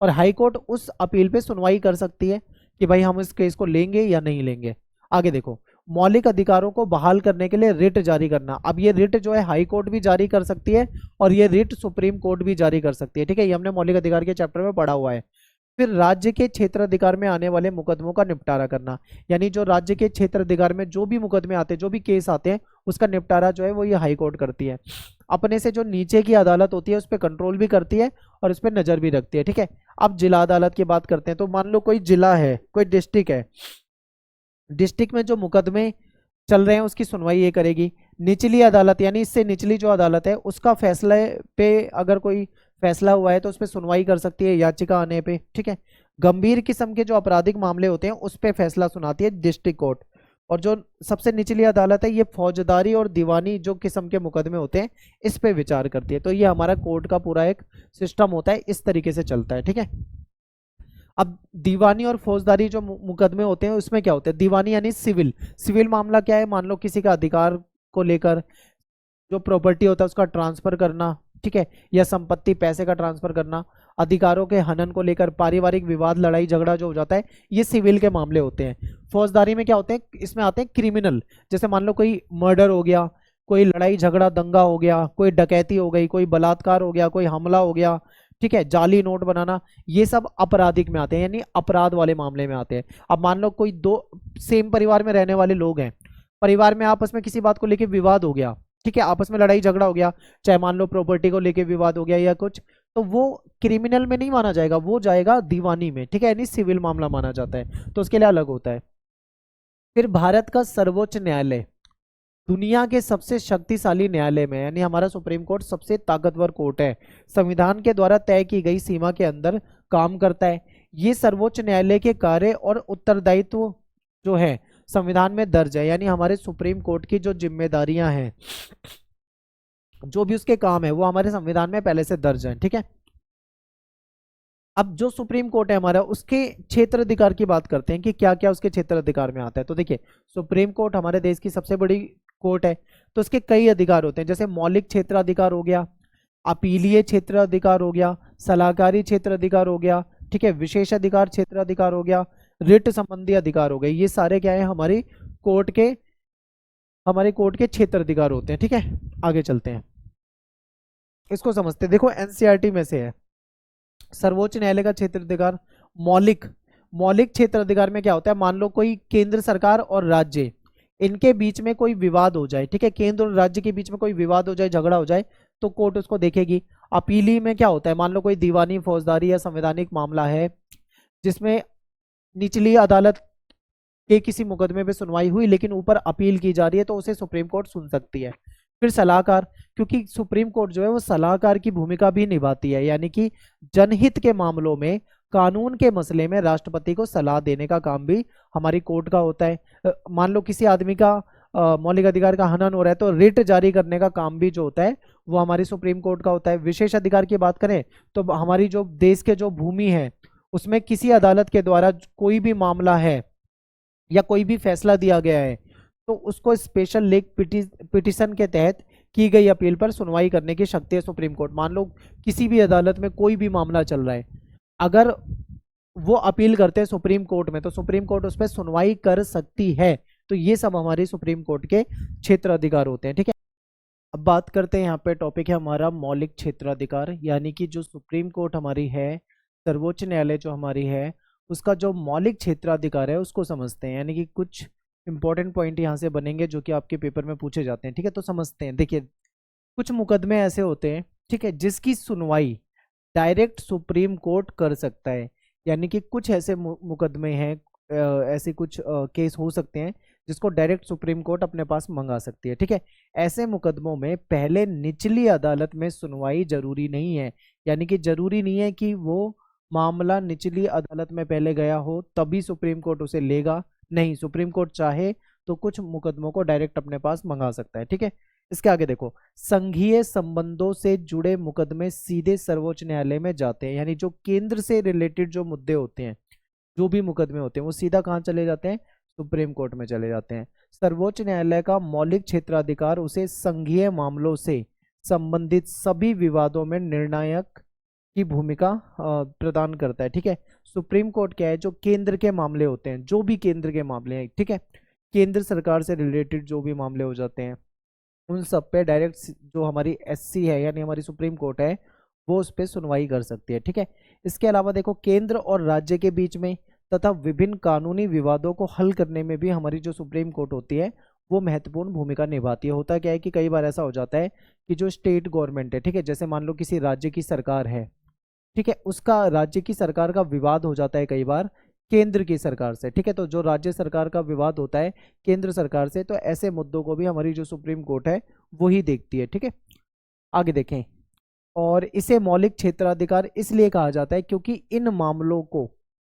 और हाई कोर्ट उस अपील पे सुनवाई कर सकती है कि भाई हम इस केस को लेंगे या नहीं लेंगे। आगे देखो, मौलिक अधिकारों को बहाल करने के लिए रिट जारी करना। अब ये रिट जो है हाई कोर्ट भी जारी कर सकती है और ये रिट सुप्रीम कोर्ट भी जारी कर सकती है, ठीक है, ये हमने मौलिक अधिकार के चैप्टर में पढ़ा हुआ है। फिर राज्य के क्षेत्राधिकार में आने वाले मुकदमों का निपटारा करना, यानी जो राज्य के क्षेत्राधिकार में जो भी मुकदमे आते हैं, जो भी केस आते हैं, उसका निपटारा जो है वो ये हाई कोर्ट करती है। अपने से जो नीचे की अदालत होती है उस पर कंट्रोल भी करती है और उस पर नजर भी रखती है, ठीक है। अब जिला अदालत की बात करते हैं। तो मान लो कोई जिला है, कोई डिस्ट्रिक्ट है, डिस्ट्रिक्ट में जो मुकदमे चल रहे हैं उसकी सुनवाई ये करेगी। निचली अदालत यानी इससे निचली जो अदालत है उसका फैसले पे अगर कोई फैसला हुआ है तो उस पर सुनवाई कर सकती है याचिका आने पे, ठीक है। गंभीर किस्म के जो आपराधिक मामले होते हैं उस पर फैसला सुनाती है डिस्ट्रिक्ट कोर्ट। और जो सबसे निचली अदालत है ये फौजदारी और दीवानी जो किस्म के मुकदमे होते हैं इस पे विचार करती है। तो ये हमारा कोर्ट का पूरा एक सिस्टम होता है, इस तरीके से चलता है, ठीक है। अब दीवानी और फौजदारी जो मुकदमे होते हैं उसमें क्या होता है, दीवानी यानी सिविल। सिविल मामला क्या है, मान लो किसी का अधिकार को लेकर जो प्रॉपर्टी होता है उसका ट्रांसफर करना, ठीक है, या संपत्ति पैसे का ट्रांसफर करना, अधिकारों के हनन को लेकर पारिवारिक विवाद लड़ाई झगड़ा जो हो जाता है, ये सिविल के मामले होते हैं। फौजदारी में क्या होते हैं, इसमें आते हैं क्रिमिनल, जैसे मान लो कोई मर्डर हो गया, कोई लड़ाई झगड़ा दंगा हो गया, कोई डकैती हो गई, कोई बलात्कार हो गया, कोई हमला हो गया, ठीक है, जाली नोट बनाना, ये सब आपराधिक में आते हैं यानी अपराध वाले मामले में आते हैं। अब मान लो कोई दो सेम परिवार में रहने वाले लोग हैं, परिवार में आपस में किसी बात को लेकर विवाद हो गया, ठीक है, आपस में लड़ाई झगड़ा हो गया, चाहे मान लो प्रॉपर्टी को लेके विवाद हो गया या कुछ, तो वो क्रिमिनल में नहीं माना जाएगा, वो जाएगा दीवानी में, ठीक है, यानी सिविल मामला माना जाता है, तो उसके लिए अलग होता है। फिर भारत का सर्वोच्च न्यायालय दुनिया के सबसे शक्तिशाली न्यायालय में, यानी हमारा सुप्रीम कोर्ट सबसे ताकतवर कोर्ट है, संविधान के द्वारा तय की गई सीमा के अंदर काम करता है। ये सर्वोच्च न्यायालय के कार्य और उत्तरदायित्व जो है संविधान में दर्ज है, यानी हमारे सुप्रीम कोर्ट की जो जिम्मेदारियां हैं, जो भी उसके काम है वो हमारे संविधान में पहले से दर्ज है, ठीक है। अब जो सुप्रीम कोर्ट है हमारा, उसके क्षेत्र अधिकार की बात करते हैं कि क्या क्या उसके क्षेत्र अधिकार में आता है। तो देखिए, सुप्रीम कोर्ट हमारे देश की सबसे बड़ी कोर्ट है तो उसके कई अधिकार होते हैं, जैसे मौलिक क्षेत्राधिकार हो गया, अपीलीय क्षेत्राधिकार हो गया, सलाहकारी क्षेत्राधिकार हो गया, ठीक है, विशेष अधिकार क्षेत्राधिकार हो गया, रिट संबंधी अधिकार हो गए। ये सारे क्या है हमारे कोर्ट के क्षेत्राधिकार होते हैं, ठीक है। आगे चलते हैं, इसको समझते हैं। देखो एनसीईआरटी में से है सर्वोच्च न्यायालय का क्षेत्राधिकार मौलिक मौलिक क्षेत्राधिकार में क्या होता है, मान लो कोई केंद्र सरकार और राज्य इनके बीच में कोई विवाद हो जाए, ठीक है, केंद्र और राज्य के बीच में कोई विवाद हो जाए, झगड़ा हो जाए, तो कोर्ट उसको देखेगी। अपीली में क्या होता है, मान लो कोई दीवानी, फौजदारी या संवैधानिक मामला है जिसमें निचली अदालत के किसी मुकदमे पे सुनवाई हुई लेकिन ऊपर अपील की जा रही है, तो उसे सुप्रीम कोर्ट सुन सकती है। फिर सलाहकार, क्योंकि सुप्रीम कोर्ट जो है वो सलाहकार की भूमिका भी निभाती है, यानी कि जनहित के मामलों में, कानून के मसले में राष्ट्रपति को सलाह देने का काम भी हमारी कोर्ट का होता है। मान लो किसी आदमी का मौलिक अधिकार का हनन हो रहा है तो रिट जारी करने का काम भी जो होता है वो हमारी सुप्रीम कोर्ट का होता है। विशेष अधिकार की बात करें तो हमारी जो देश के जो भूमि है उसमें किसी अदालत के द्वारा कोई भी मामला है या कोई भी फैसला दिया गया है तो उसको स्पेशल लीग पिटीशन के तहत की गई अपील पर सुनवाई करने की शक्ति है सुप्रीम कोर्ट। मान लो किसी भी अदालत में कोई भी मामला चल रहा है, अगर वो अपील करते हैं सुप्रीम कोर्ट में तो सुप्रीम कोर्ट उस पर सुनवाई कर सकती है। तो ये सब हमारी सुप्रीम कोर्ट के क्षेत्राधिकार होते हैं, ठीक है। अब बात करते हैं, यहाँ पे टॉपिक है हमारा मौलिक क्षेत्राधिकार, यानी कि जो सुप्रीम कोर्ट हमारी है, सर्वोच्च न्यायालय जो हमारी है, उसका जो मौलिक क्षेत्राधिकार है उसको समझते हैं। यानी कि कुछ इंपॉर्टेंट पॉइंट यहाँ से बनेंगे जो कि आपके पेपर में पूछे जाते हैं, ठीक है। तो समझते हैं, देखिए कुछ मुकदमे ऐसे होते हैं, ठीक है, जिसकी सुनवाई डायरेक्ट सुप्रीम कोर्ट कर सकता है। यानी कि कुछ ऐसे मुकदमे हैं, ऐसे कुछ केस हो सकते हैं जिसको डायरेक्ट सुप्रीम कोर्ट अपने पास मंगा सकती है, ठीक है। ऐसे मुकदमों में पहले निचली अदालत में सुनवाई जरूरी नहीं है, यानी कि जरूरी नहीं है कि वो मामला निचली अदालत में पहले गया हो तभी सुप्रीम कोर्ट उसे लेगा, नहीं, सुप्रीम कोर्ट चाहे तो कुछ मुकदमों को डायरेक्ट अपने पास मंगा सकता है, ठीक है। इसके आगे देखो, संघीय संबंधों से जुड़े मुकदमे सीधे सर्वोच्च न्यायालय में जाते हैं, यानी जो केंद्र से रिलेटेड जो मुद्दे होते हैं, जो भी मुकदमे होते हैं वो सीधा कहाँ चले जाते हैं, सुप्रीम कोर्ट में चले जाते हैं। सर्वोच्च न्यायालय का मौलिक क्षेत्राधिकार उसे संघीय मामलों से संबंधित सभी विवादों में निर्णायक की भूमिका प्रदान करता है, ठीक है। सुप्रीम कोर्ट क्या है, जो केंद्र के मामले होते हैं, जो भी केंद्र के मामले हैं, ठीक है, केंद्र सरकार से रिलेटेड जो भी मामले हो जाते हैं उन सब पे डायरेक्ट जो हमारी एससी है यानी हमारी सुप्रीम कोर्ट है वो उस पर सुनवाई कर सकती है, ठीक है। इसके अलावा देखो, केंद्र और राज्य के बीच में तथा विभिन्न कानूनी विवादों को हल करने में भी हमारी जो सुप्रीम कोर्ट होती है वो महत्वपूर्ण भूमिका निभाती है। होता क्या है कि कई बार ऐसा हो जाता है कि जो स्टेट गवर्नमेंट है, ठीक है, जैसे मान लो किसी राज्य की सरकार है, ठीक है, उसका राज्य की सरकार का विवाद हो जाता है कई बार केंद्र की सरकार से, ठीक है। तो जो राज्य सरकार का विवाद होता है केंद्र सरकार से, तो ऐसे मुद्दों को भी हमारी जो सुप्रीम कोर्ट है वही देखती है, ठीक है। आगे देखें, और इसे मौलिक क्षेत्राधिकार इसलिए कहा जाता है क्योंकि इन मामलों को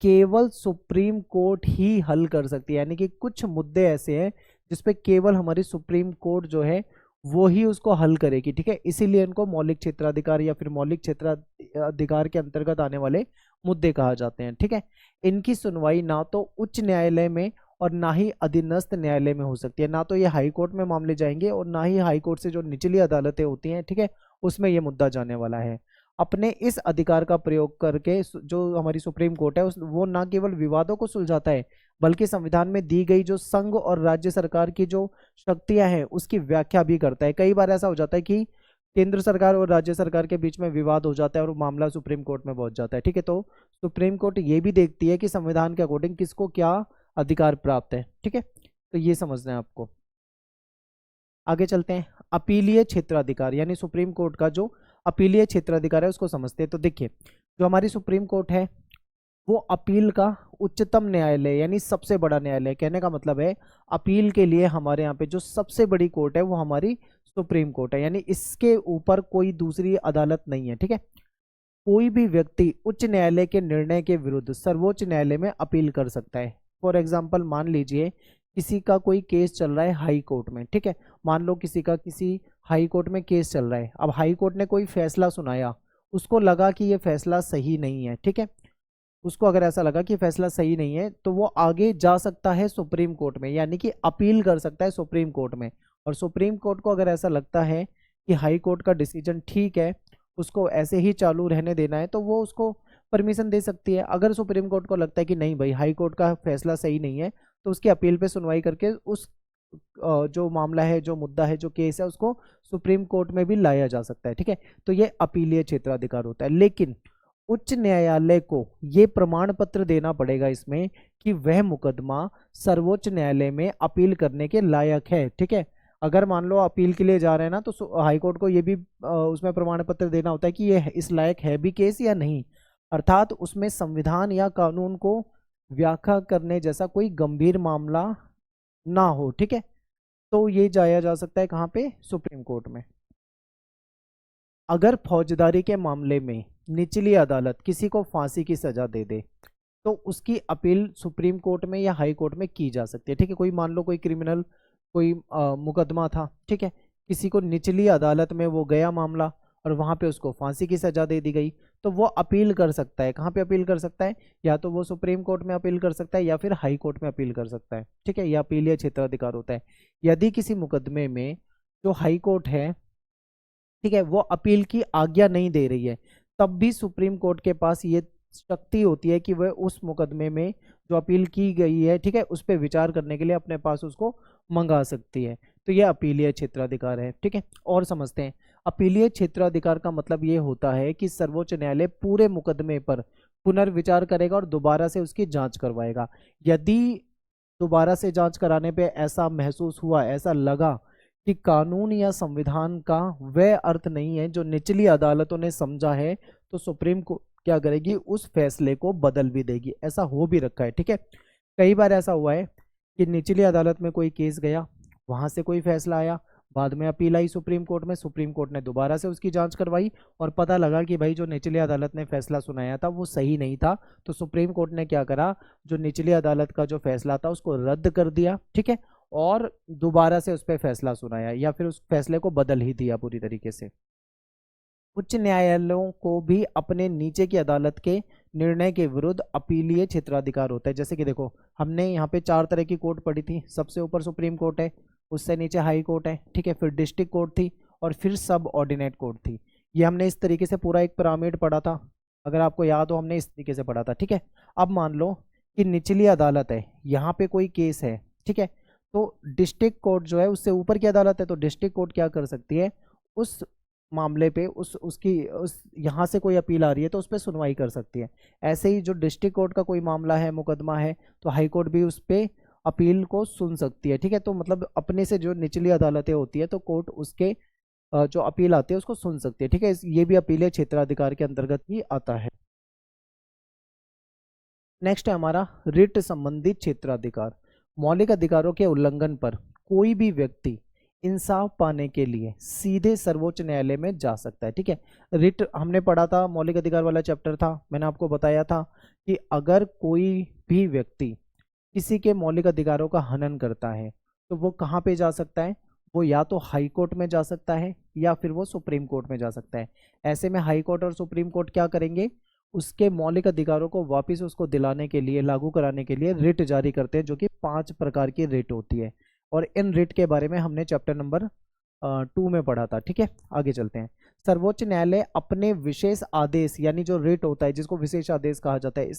केवल सुप्रीम कोर्ट ही हल कर सकती है, यानी कि कुछ मुद्दे ऐसे हैं जिसपे केवल हमारी सुप्रीम कोर्ट जो है वो ही उसको हल करेगी, ठीक है। इसीलिए इनको मौलिक क्षेत्राधिकार या फिर मौलिक क्षेत्राधिकार के अंतर्गत आने वाले मुद्दे कहा जाते हैं, ठीक है। इनकी सुनवाई ना तो उच्च न्यायालय में और ना ही अधीनस्थ न्यायालय में हो सकती है, ना तो ये हाई कोर्ट में मामले जाएंगे और ना ही हाई कोर्ट से जो निचली अदालतें होती हैं, ठीक है, उसमें ये मुद्दा जाने वाला है। अपने इस अधिकार का प्रयोग करके जो हमारी सुप्रीम कोर्ट है वो ना केवल विवादों को सुलझाता है बल्कि संविधान में दी गई जो संघ और राज्य सरकार की जो शक्तियां हैं उसकी व्याख्या भी करता है। कई बार ऐसा हो जाता है कि केंद्र सरकार और राज्य सरकार के बीच में विवाद हो जाता है और मामला सुप्रीम कोर्ट में पहुंच जाता है, ठीक है। तो सुप्रीम कोर्ट ये भी देखती है कि संविधान के अकॉर्डिंग किसको क्या अधिकार प्राप्त है, ठीक है। तो ये समझना है आपको। आगे चलते हैं, अपीलीय क्षेत्राधिकार यानी सुप्रीम कोर्ट का जो अपीलीय क्षेत्राधिकार है उसको समझते हैं। तो देखिए, जो हमारी सुप्रीम कोर्ट है वो अपील का उच्चतम न्यायालय यानी सबसे बड़ा न्यायालय, कहने का मतलब है अपील के लिए हमारे यहाँ पे जो सबसे बड़ी कोर्ट है वो हमारी सुप्रीम कोर्ट है, यानी इसके ऊपर कोई दूसरी अदालत नहीं है, ठीक है। कोई भी व्यक्ति उच्च न्यायालय के निर्णय के विरुद्ध सर्वोच्च न्यायालय में अपील कर सकता है। फॉर एग्जाम्पल, मान लीजिए किसी का कोई केस चल रहा है हाई कोर्ट में, ठीक है, मान लो किसी का किसी हाई कोर्ट में केस चल रहा है। अब हाई कोर्ट ने कोई फैसला सुनाया, उसको लगा कि ये फैसला सही नहीं है, ठीक है, उसको अगर ऐसा लगा कि फैसला सही नहीं है तो वो आगे जा सकता है सुप्रीम कोर्ट में, यानी कि अपील कर सकता है सुप्रीम कोर्ट में। और सुप्रीम कोर्ट को अगर ऐसा लगता है कि हाई कोर्ट का डिसीजन ठीक है, उसको ऐसे ही चालू रहने देना है, तो वो उसको परमिशन दे सकती है। अगर सुप्रीम कोर्ट को लगता है कि नहीं भाई हाई कोर्ट का फैसला सही नहीं है, तो उसकी अपील पे सुनवाई करके उस जो मामला है, जो मुद्दा है, जो केस है, उसको सुप्रीम कोर्ट में भी लाया जा सकता है। ठीक है, तो ये अपीलीय क्षेत्राधिकार होता है। लेकिन उच्च न्यायालय को ये प्रमाण पत्र देना पड़ेगा इसमें कि वह मुकदमा सर्वोच्च न्यायालय में अपील करने के लायक है। ठीक है, अगर मान लो अपील के लिए जा रहे हैं ना, तो हाई कोर्ट को ये भी उसमें प्रमाण पत्र देना होता है कि ये इस लायक है भी केस या नहीं, अर्थात उसमें संविधान या कानून को व्याख्या करने जैसा कोई गंभीर मामला ना हो। ठीक है, तो ये जाया जा सकता है कहाँ पे? सुप्रीम कोर्ट में। अगर फौजदारी के मामले में निचली अदालत किसी को फांसी की सजा दे दे, तो उसकी अपील सुप्रीम कोर्ट में या हाई कोर्ट में की जा सकती है। ठीक है, कोई मान लो कोई क्रिमिनल कोई मुकदमा था, ठीक है, किसी को निचली अदालत में वो गया मामला और वहां पे उसको फांसी की सजा दे दी गई, तो वो अपील कर सकता है। कहाँ पे अपील कर सकता है? या तो वो सुप्रीम कोर्ट में अपील कर सकता है या फिर हाई कोर्ट में अपील कर सकता है। ठीक है, यह अपीलीय क्षेत्राधिकार होता है। यदि किसी मुकदमे में जो हाई कोर्ट है, ठीक है, वो अपील की आज्ञा नहीं दे रही है, तब भी सुप्रीम कोर्ट के पास ये शक्ति होती है कि वह उस मुकदमे में जो अपील की गई है, ठीक है, उस पर विचार करने के लिए अपने पास उसको मंगा सकती है। तो यह अपीलीय क्षेत्राधिकार है। ठीक है, और समझते हैं। अपीलीय क्षेत्राधिकार का मतलब ये होता है कि सर्वोच्च न्यायालय पूरे मुकदमे पर पुनर्विचार करेगा और दोबारा से उसकी जांच करवाएगा। यदि दोबारा से जांच कराने पे ऐसा महसूस हुआ, ऐसा लगा कि कानून या संविधान का वह अर्थ नहीं है जो निचली अदालतों ने समझा है, तो सुप्रीम कोर्ट क्या करेगी? उस फैसले को बदल भी देगी। ऐसा हो भी रखा है। ठीक है, कई बार ऐसा हुआ है कि निचली अदालत में कोई केस गया, वहां से कोई फैसला आया, बाद में अपील आई सुप्रीम कोर्ट में, सुप्रीम कोर्ट ने दोबारा से उसकी जांच करवाई और पता लगा कि भाई जो निचली अदालत ने फैसला सुनाया था वो सही नहीं था, तो सुप्रीम कोर्ट ने क्या करा? जो निचली अदालत का जो फैसला था उसको रद्द कर दिया। ठीक है, और दोबारा से उस पर फैसला सुनाया या फिर उस फैसले को बदल ही दिया पूरी तरीके से। उच्च न्यायालयों को भी अपने नीचे की अदालत के निर्णय के विरुद्ध अपीलीय क्षेत्राधिकार होता है। जैसे कि देखो, हमने यहाँ पे 4 तरह की कोर्ट पढ़ी थी। सबसे ऊपर सुप्रीम कोर्ट है, उससे नीचे हाई कोर्ट है, ठीक है, फिर डिस्ट्रिक्ट कोर्ट थी और फिर सब ऑर्डिनेट कोर्ट थी। ये हमने इस तरीके से पूरा एक पिरामिड पढ़ा था, अगर आपको याद हो, हमने इस तरीके से पढ़ा था। ठीक है, अब मान लो कि निचली अदालत है, यहाँ पे कोई केस है, ठीक है, तो डिस्ट्रिक्ट कोर्ट जो है उससे ऊपर की अदालत है, तो डिस्ट्रिक्ट कोर्ट क्या कर सकती है? उस मामले पे उस यहाँ से कोई अपील आ रही है तो उस पर सुनवाई कर सकती है। ऐसे ही जो डिस्ट्रिक्ट कोर्ट का कोई मामला है, मुकदमा है, तो हाई कोर्ट भी उस पर अपील को सुन सकती है। ठीक है, तो मतलब अपने से जो निचली अदालतें होती है तो कोर्ट उसके जो अपील आती है उसको सुन सकती है। ठीक है, ये भी अपीलीय क्षेत्राधिकार के अंतर्गत ही आता है। नेक्स्ट है हमारा रिट संबंधित क्षेत्राधिकार। मौलिक अधिकारों के उल्लंघन पर कोई भी व्यक्ति इंसाफ पाने के लिए सीधे सर्वोच्च न्यायालय में जा सकता है। ठीक है, रिट हमने पढ़ा था, मौलिक अधिकार वाला चैप्टर था, मैंने आपको बताया था कि अगर कोई भी व्यक्ति किसी के मौलिक अधिकारों का हनन करता है तो वो कहाँ पे जा सकता है? वो या तो हाई कोर्ट में जा सकता है या फिर वो सुप्रीम कोर्ट में जा सकता है। ऐसे में हाई कोर्ट और सुप्रीम कोर्ट क्या करेंगे? उसके मौलिक अधिकारों को वापस उसको दिलाने के लिए, लागू कराने के लिए रिट जारी करते हैं, जो कि 5 प्रकार की रिट होती है। और इन रिट के बारे में हमने चैप्टर नंबर 2 में पढ़ा था। ठीक है, आगे चलते हैं। सर्वोच्च न्यायालय अपने विशेष आदेश, यानी जो रिट होता है जिसको विशेष आदेश कहा जाता है,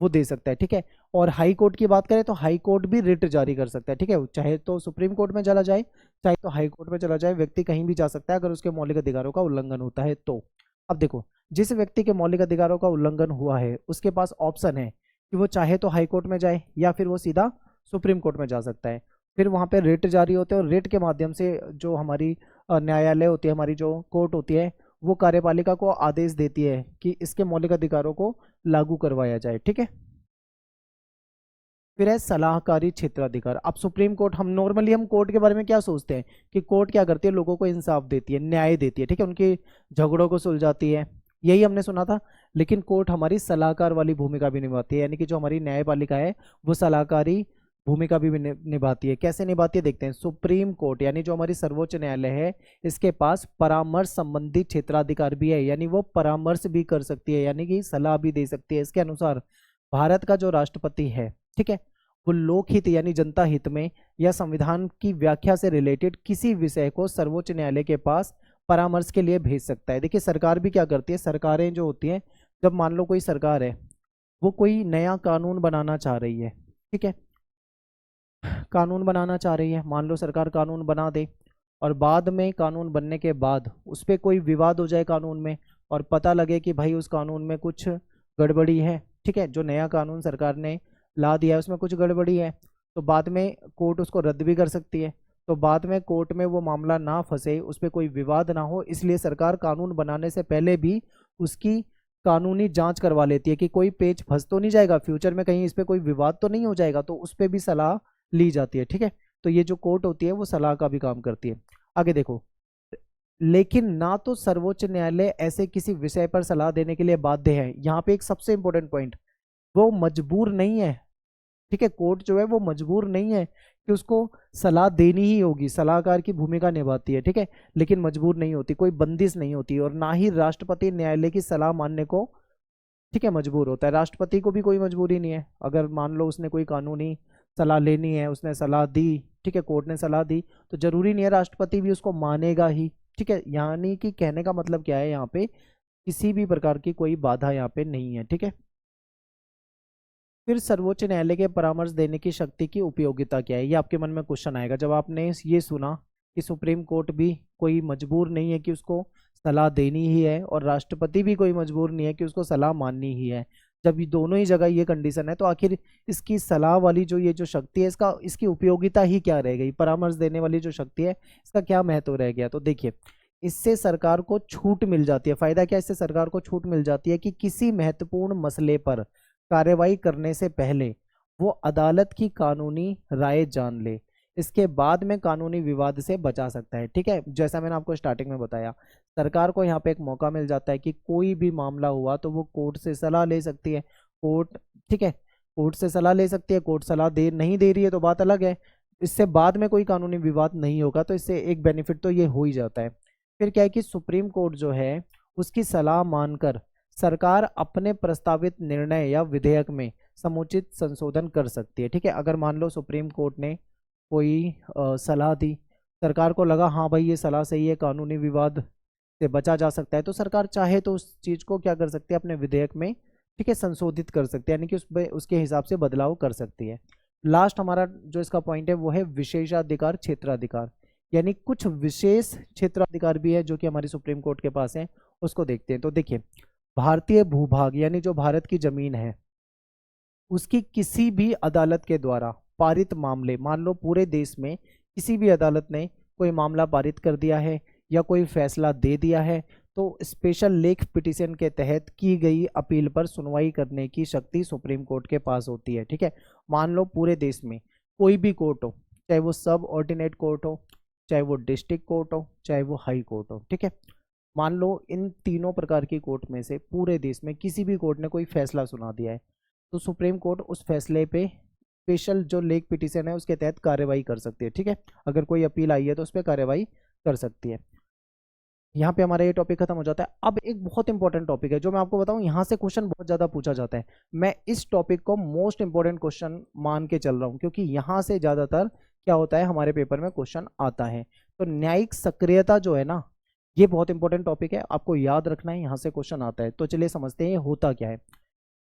वो दे सकता है। ठीक है, और हाई कोर्ट की बात करें तो हाई कोर्ट भी रिट जारी कर सकता है। ठीक है, चाहे तो सुप्रीम कोर्ट में चला जाए, चाहे तो हाई कोर्ट में चला जाए, व्यक्ति कहीं भी जा सकता है अगर उसके मौलिक अधिकारों का उल्लंघन होता है तो। अब देखो, जिस व्यक्ति के मौलिक अधिकारों का उल्लंघन हुआ है उसके पास ऑप्शन है कि वो चाहे तो हाई कोर्ट में जाए या फिर वो सीधा सुप्रीम कोर्ट में जा सकता है। फिर वहां पे रिट जारी होते हैं और रिट के माध्यम से जो हमारी न्यायालय होती है, हमारी जो कोर्ट होती है, वो कार्यपालिका को आदेश देती है कि इसके मौलिक अधिकारों को लागू करवाया जाए। ठीक है, फिर है सलाहकारी क्षेत्राधिकार। अब सुप्रीम कोर्ट, हम कोर्ट के बारे में क्या सोचते हैं कि कोर्ट क्या करती है? लोगों को इंसाफ देती है, न्याय देती है, ठीक है, उनके झगड़ों को सुलझाती है, यही हमने सुना था। लेकिन कोर्ट हमारी सलाहकार वाली भूमिका भी निभाती है, यानी कि जो हमारी न्यायपालिका है वो सलाहकारी भूमिका भी निभाती है। कैसे निभाती है देखते हैं। सुप्रीम कोर्ट यानी जो हमारी सर्वोच्च न्यायालय है, इसके पास परामर्श संबंधी क्षेत्राधिकार भी है, यानी वो परामर्श भी कर सकती है, यानी कि सलाह भी दे सकती है। इसके अनुसार भारत का जो राष्ट्रपति है, ठीक है, वो लोकहित यानी जनता हित में या संविधान की व्याख्या से रिलेटेड किसी विषय को सर्वोच्च न्यायालय के पास परामर्श के लिए भेज सकता है। देखिए सरकार भी क्या करती है, सरकारें जो होती हैं, जब मान लो कोई सरकार है वो कोई नया कानून बनाना चाह रही है, ठीक है, कानून बनाना चाह रही है, मान लो सरकार कानून बना दे और बाद में कानून बनने के बाद उस पर कोई विवाद हो जाए कानून में और पता लगे कि भाई उस कानून में कुछ गड़बड़ी है, ठीक है, जो नया कानून सरकार ने ला दिया है उसमें कुछ गड़बड़ी है, तो बाद में कोर्ट उसको रद्द भी कर सकती है। तो बाद में कोर्ट में वो मामला ना फंसे, उस पर कोई विवाद ना हो, इसलिए सरकार कानून बनाने से पहले भी उसकी कानूनी जांच करवा लेती है कि कोई पेच फंस तो नहीं जाएगा फ्यूचर में, कहीं इस पर कोई विवाद तो नहीं हो जाएगा, तो उस पर भी सलाह ली जाती है, ठीक है। तो ये जो कोर्ट होती है वो सलाह का भी काम करती है। आगे देखो, लेकिन ना तो सर्वोच्च न्यायालय ऐसे किसी विषय पर सलाह देने के लिए बाध्य है, यहाँ पे एक सबसे इंपॉर्टेंट पॉइंट, वो मजबूर नहीं है, ठीक है, कोर्ट जो है वो मजबूर नहीं है कि उसको सलाह देनी ही होगी, सलाहकार की भूमिका निभाती है, ठीक है, लेकिन मजबूर नहीं होती, कोई बंदिश नहीं होती, और ना ही राष्ट्रपति न्यायालय की सलाह मानने को, ठीक है, मजबूर होता है। राष्ट्रपति को भी कोई मजबूरी नहीं है, अगर मान लो उसने कोई कानूनी सलाह लेनी है, उसने सलाह दी, ठीक है, कोर्ट ने सलाह दी, तो जरूरी नहीं है राष्ट्रपति भी उसको मानेगा ही, ठीक है, यानी कि कहने का मतलब क्या है, यहाँ पे किसी भी प्रकार की कोई बाधा यहाँ पे नहीं है, ठीक है। फिर सर्वोच्च न्यायालय के परामर्श देने की शक्ति की उपयोगिता क्या है, ये आपके मन में क्वेश्चन आएगा जब आपने ये सुना कि सुप्रीम कोर्ट भी कोई मजबूर नहीं है कि उसको सलाह देनी ही है और राष्ट्रपति भी कोई मजबूर नहीं है कि उसको सलाह माननी ही है। जब ये दोनों ही जगह ये कंडीशन है तो आखिर इसकी सलाह वाली जो ये जो शक्ति है इसका इसकी उपयोगिता ही क्या रह गई, परामर्श देने वाली जो शक्ति है इसका क्या महत्व रह गया। तो देखिए इससे सरकार को छूट मिल जाती है। फायदा क्या, इससे सरकार को छूट मिल जाती है कि किसी महत्वपूर्ण मसले पर कार्रवाई करने से पहले वो अदालत की कानूनी राय जान ले, इसके बाद में कानूनी विवाद से बचा सकता है, ठीक है। जैसा मैंने आपको स्टार्टिंग में बताया, सरकार को यहाँ पे एक मौका मिल जाता है कि कोई भी मामला हुआ तो वो कोर्ट से सलाह ले सकती है, कोर्ट, ठीक है, कोर्ट से सलाह ले सकती है, कोर्ट सलाह दे नहीं दे रही है तो बात अलग है, इससे बाद में कोई कानूनी विवाद नहीं होगा, तो इससे एक बेनिफिट तो ये हो ही जाता है। फिर क्या है कि सुप्रीम कोर्ट जो है उसकी सलाह मानकर सरकार अपने प्रस्तावित निर्णय या विधेयक में समुचित संशोधन कर सकती है, ठीक है। अगर मान लो सुप्रीम कोर्ट ने कोई सलाह दी, सरकार को लगा हाँ भाई ये सलाह सही है, कानूनी विवाद से बचा जा सकता है, तो सरकार चाहे तो उस चीज़ को क्या कर सकती है, अपने विधेयक में, ठीक है, संशोधित कर सकती है, यानी कि उसके हिसाब से बदलाव कर सकती है। लास्ट हमारा जो इसका पॉइंट है वो है विशेषाधिकार क्षेत्राधिकार, यानी कुछ विशेष क्षेत्राधिकार भी है जो कि हमारी सुप्रीम कोर्ट के पास है, उसको देखते हैं। तो देखिए भारतीय भूभाग यानी जो भारत की जमीन है उसकी किसी भी अदालत के द्वारा पारित मामले, मान लो पूरे देश में किसी भी अदालत ने कोई मामला पारित कर दिया है या कोई फैसला दे दिया है, तो स्पेशल लेख पिटीशन के तहत की गई अपील पर सुनवाई करने की शक्ति सुप्रीम कोर्ट के पास होती है, ठीक है। मान लो पूरे देश में कोई भी कोर्ट हो, चाहे वो सब ऑर्डिनेट कोर्ट हो, चाहे वो डिस्ट्रिक्ट कोर्ट हो, चाहे वो हाई कोर्ट हो, ठीक है, मान लो इन तीनों प्रकार की कोर्ट में से पूरे देश में किसी भी कोर्ट ने कोई फैसला सुना दिया है, तो सुप्रीम कोर्ट उस फैसले पे स्पेशल जो लेख पिटीशन है उसके तहत कार्रवाई कर सकती है, ठीक है। अगर कोई अपील आई है तो उस पर कार्रवाई कर सकती है। यहाँ पे हमारा ये टॉपिक खत्म हो जाता है। अब एक बहुत इंपॉर्टेंट टॉपिक है जो मैं आपको बताऊं, यहाँ से क्वेश्चन बहुत ज़्यादा पूछा जाता है। मैं इस टॉपिक को मोस्ट इंपॉर्टेंट क्वेश्चन मान के चल रहा हूँ क्योंकि यहाँ से ज़्यादातर क्या होता है हमारे पेपर में क्वेश्चन आता है। तो न्यायिक सक्रियता जो है ना, ये बहुत इंपॉर्टेंट टॉपिक है, आपको याद रखना है, यहाँ से क्वेश्चन आता है। तो चलिए समझते हैं ये होता क्या है।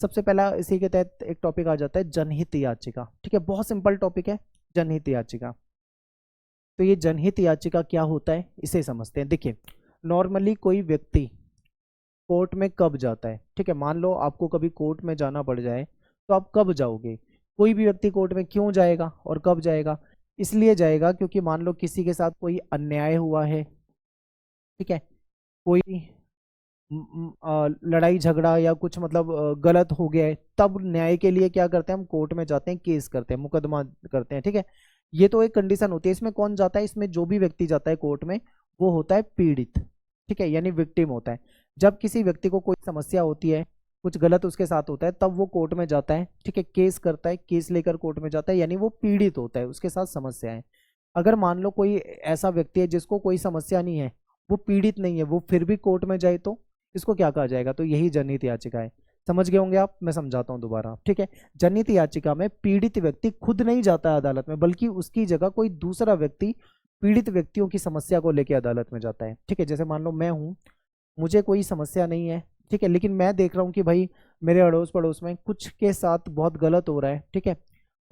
सबसे पहला इसी के तहत एक टॉपिक आ जाता है जनहित याचिका, ठीक है, बहुत सिंपल टॉपिक है जनहित याचिका। तो ये जनहित याचिका क्या होता है इसे समझते हैं। देखिए नॉर्मली कोई व्यक्ति कोर्ट में कब जाता है, ठीक है, मान लो आपको कभी कोर्ट में जाना पड़ जाए तो आप कब जाओगे। कोई भी व्यक्ति कोर्ट में क्यों जाएगा और कब जाएगा, इसलिए जाएगा क्योंकि मान लो किसी के साथ कोई अन्याय हुआ है, ठीक है, कोई लड़ाई झगड़ा या कुछ मतलब गलत हो गया है, तब न्याय के लिए क्या करते हैं हम कोर्ट में जाते हैं, केस करते हैं, मुकदमा करते हैं, ठीक है। ये तो एक कंडीशन होती है। इसमें कौन जाता है, इसमें जो भी व्यक्ति जाता है कोर्ट में वो होता है पीड़ित, ठीक है, यानी विक्टिम होता है। जब किसी व्यक्ति को कोई समस्या होती है, कुछ गलत उसके साथ होता है, तब वो कोर्ट में जाता है, ठीक है, केस करता है, केस लेकर कोर्ट में जाता है, यानी वो पीड़ित होता है, उसके साथ समस्या है। अगर मान लो कोई ऐसा व्यक्ति है जिसको कोई समस्या नहीं है, वो पीड़ित नहीं है, वो फिर भी कोर्ट में जाए तो इसको क्या कहा जाएगा, तो यही जनहित याचिका है। समझ गए होंगे आप, मैं समझाता हूं दोबारा, ठीक है। जनहित याचिका में पीड़ित व्यक्ति खुद नहीं जाता है अदालत में, बल्कि उसकी जगह कोई दूसरा व्यक्ति पीड़ित व्यक्तियों की समस्या को लेकर अदालत में जाता है, ठीक है। जैसे मान लो मैं हूं, मुझे कोई समस्या नहीं है, ठीक है, लेकिन मैं देख रहा हूँ कि भाई मेरे अड़ोस पड़ोस में कुछ के साथ बहुत गलत हो रहा है, ठीक है,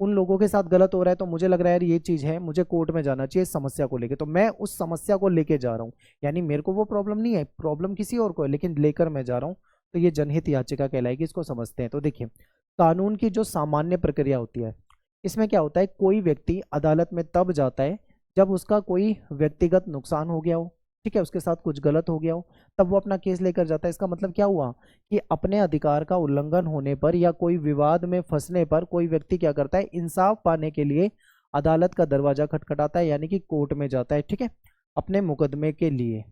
उन लोगों के साथ गलत हो रहा है, तो मुझे लग रहा है यार ये चीज़ है, मुझे कोर्ट में जाना चाहिए इस समस्या को लेके, तो मैं उस समस्या को लेके जा रहा हूँ। यानी मेरे को वो प्रॉब्लम नहीं है, प्रॉब्लम किसी और को है, लेकिन लेकर मैं जा रहा हूँ, तो ये जनहित याचिका कहलाएगी। इसको समझते हैं। तो देखिए, कानून की जो सामान्य प्रक्रिया होती है, इसमें क्या होता है, कोई व्यक्ति अदालत में तब जाता है जब उसका कोई व्यक्तिगत नुकसान हो गया हो, ठीक है, उसके साथ कुछ गलत हो गया हो, तब वो अपना केस लेकर जाता है। इसका मतलब क्या हुआ कि अपने अधिकार का उल्लंघन होने पर या कोई विवाद में फंसने पर कोई व्यक्ति क्या करता है, इंसाफ पाने के लिए अदालत का दरवाजा खटखटाता है, यानी कि कोर्ट में जाता है, ठीक है, अपने मुकदमे के लिए।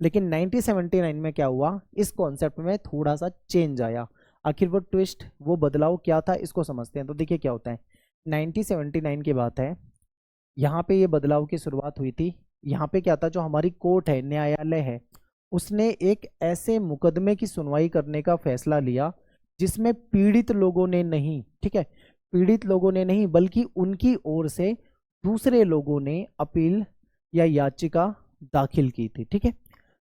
लेकिन 1979 में क्या हुआ, इस कॉन्सेप्ट में थोड़ा सा चेंज आया। आखिर वो ट्विस्ट, वो बदलाव क्या था, इसको समझते हैं। तो देखिए क्या होता है, 1979 की बात है, यहाँ पे ये बदलाव की शुरुआत हुई थी। यहाँ पे क्या था, जो हमारी कोर्ट है, न्यायालय है, उसने एक ऐसे मुकदमे की सुनवाई करने का फैसला लिया जिसमें पीड़ित लोगों ने नहीं, ठीक है, पीड़ित लोगों ने नहीं, बल्कि उनकी ओर से दूसरे लोगों ने अपील या याचिका दाखिल की थी, ठीक है।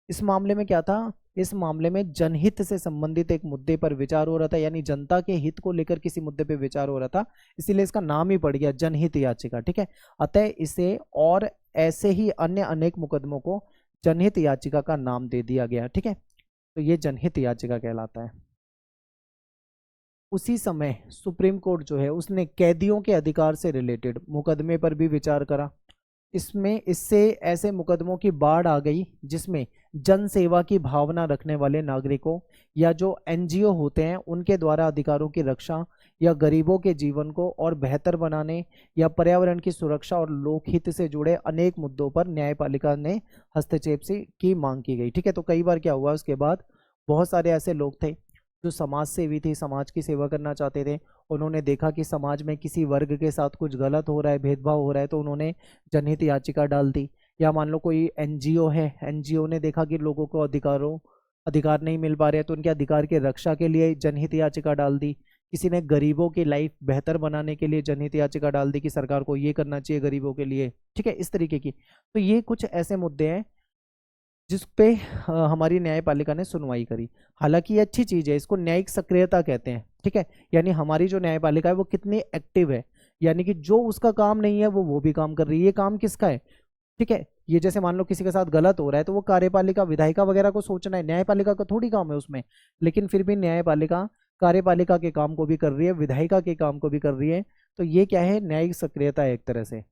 इस मामले में क्या था, इस मामले में जनहित से संबंधित एक मुद्दे पर विचार हो रहा था, यानी जनता के हित को लेकर किसी मुद्दे पर विचार हो रहा था, इसीलिए इसका नाम ही पड़ गया जनहित याचिका, ठीक है। अतः इसे और ऐसे ही अन्य अनेक मुकदमों को जनहित याचिका का नाम दे दिया गया, ठीक है। तो ये जनहित याचिका कहलाता है। उसी समय सुप्रीम कोर्ट जो है, उसने कैदियों के अधिकार से रिलेटेड मुकदमे पर भी विचार करा। इससे ऐसे मुकदमों की बाढ़ आ गई जिसमें जन सेवा की भावना रखने वाले नागरिकों या जो एनजीओ होते हैं, उनके द्वारा अधिकारों की रक्षा या गरीबों के जीवन को और बेहतर बनाने या पर्यावरण की सुरक्षा और लोकहित से जुड़े अनेक मुद्दों पर न्यायपालिका ने हस्तक्षेप से की मांग की गई, ठीक है। तो कई बार क्या हुआ, उसके बाद बहुत सारे ऐसे लोग थे जो समाज सेवी थे, समाज की सेवा करना चाहते थे, उन्होंने देखा कि समाज में किसी वर्ग के साथ कुछ गलत हो रहा है, भेदभाव हो रहा है, तो उन्होंने जनहित याचिका डाल दी। या मान लो कोई एनजीओ है, एनजीओ ने देखा कि लोगों को अधिकार नहीं मिल पा रहे हैं, तो उनके अधिकार की रक्षा के लिए जनहित याचिका डाल दी। किसी ने गरीबों की लाइफ बेहतर बनाने के लिए जनहित याचिका डाल दी कि सरकार को ये करना चाहिए गरीबों के लिए, ठीक है, इस तरीके की। तो ये कुछ ऐसे मुद्दे हैं जिस पे हमारी न्यायपालिका ने सुनवाई करी। हालांकि ये अच्छी चीज़ है, इसको न्यायिक सक्रियता कहते हैं, ठीक है। यानी हमारी जो न्यायपालिका है वो कितनी एक्टिव है, यानी कि जो उसका काम नहीं है वो भी काम कर रही है। ये काम किसका है, ठीक है। ये जैसे मान लो किसी के साथ गलत हो रहा है, तो वो कार्यपालिका विधायिका वगैरह को सोचना है, न्यायपालिका का थोड़ी काम है उसमें। लेकिन फिर भी न्यायपालिका कार्यपालिका के काम को भी कर रही है, विधायिका के काम को भी कर रही है। तो ये क्या है, न्यायिक सक्रियता है एक तरह से।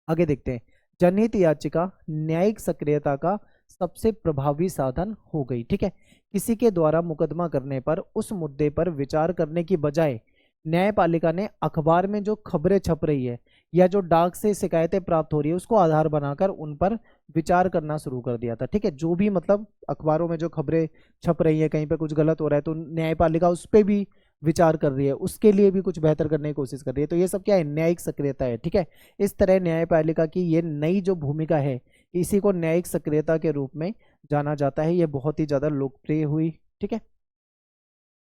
आगे देखते हैं, जनहित याचिका न्यायिक सक्रियता का सबसे प्रभावी साधन हो गई, ठीक है। किसी के द्वारा मुकदमा करने पर उस मुद्दे पर विचार करने की बजाय न्यायपालिका ने अखबार में जो खबरें छप रही है या जो डाक से शिकायतें प्राप्त हो रही है, उसको आधार बनाकर उन पर विचार करना शुरू कर दिया था, ठीक है। जो भी मतलब अखबारों में जो खबरें छप रही है, कहीं पे कुछ गलत हो रहा है, तो न्यायपालिका उस पर भी विचार कर रही है, उसके लिए भी कुछ बेहतर करने की कोशिश कर रही है। तो ये सब क्या है, न्यायिक सक्रियता है, ठीक है। इस तरह न्यायपालिका की ये नई जो भूमिका है, इसी को न्यायिक सक्रियता के रूप में जाना जाता है। ये बहुत ही ज्यादा लोकप्रिय हुई, ठीक है।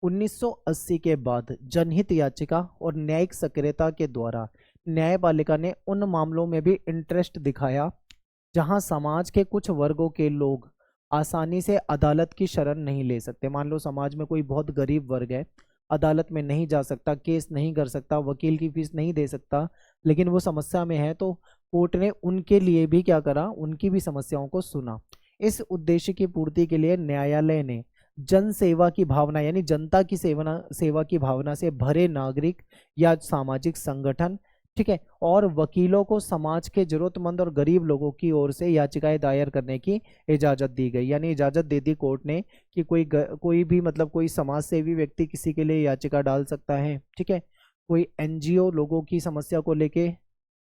1980 के बाद जनहित याचिका और न्यायिक सक्रियता के द्वारा न्यायपालिका ने उन मामलों में भी इंटरेस्ट दिखाया जहां समाज के कुछ वर्गों के लोग आसानी से अदालत की शरण नहीं ले सकते। मान लो समाज में कोई बहुत गरीब वर्ग है, अदालत में नहीं जा सकता, केस नहीं कर सकता, वकील की फीस नहीं दे सकता, लेकिन वो समस्या में है, तो कोर्ट ने उनके लिए भी क्या करा, उनकी भी समस्याओं को सुना। इस उद्देश्य की पूर्ति के लिए न्यायालय ने जन सेवा की भावना, यानी जनता की सेवा की भावना से भरे नागरिक या सामाजिक संगठन, ठीक है, और वकीलों को समाज के जरूरतमंद और गरीब लोगों की ओर से याचिकाएं दायर करने की इजाजत दी गई। यानी इजाजत दे दी कोर्ट ने कि कोई भी मतलब कोई समाज सेवी व्यक्ति किसी के लिए याचिका डाल सकता है, ठीक है। कोई एनजीओ लोगों की समस्या को लेके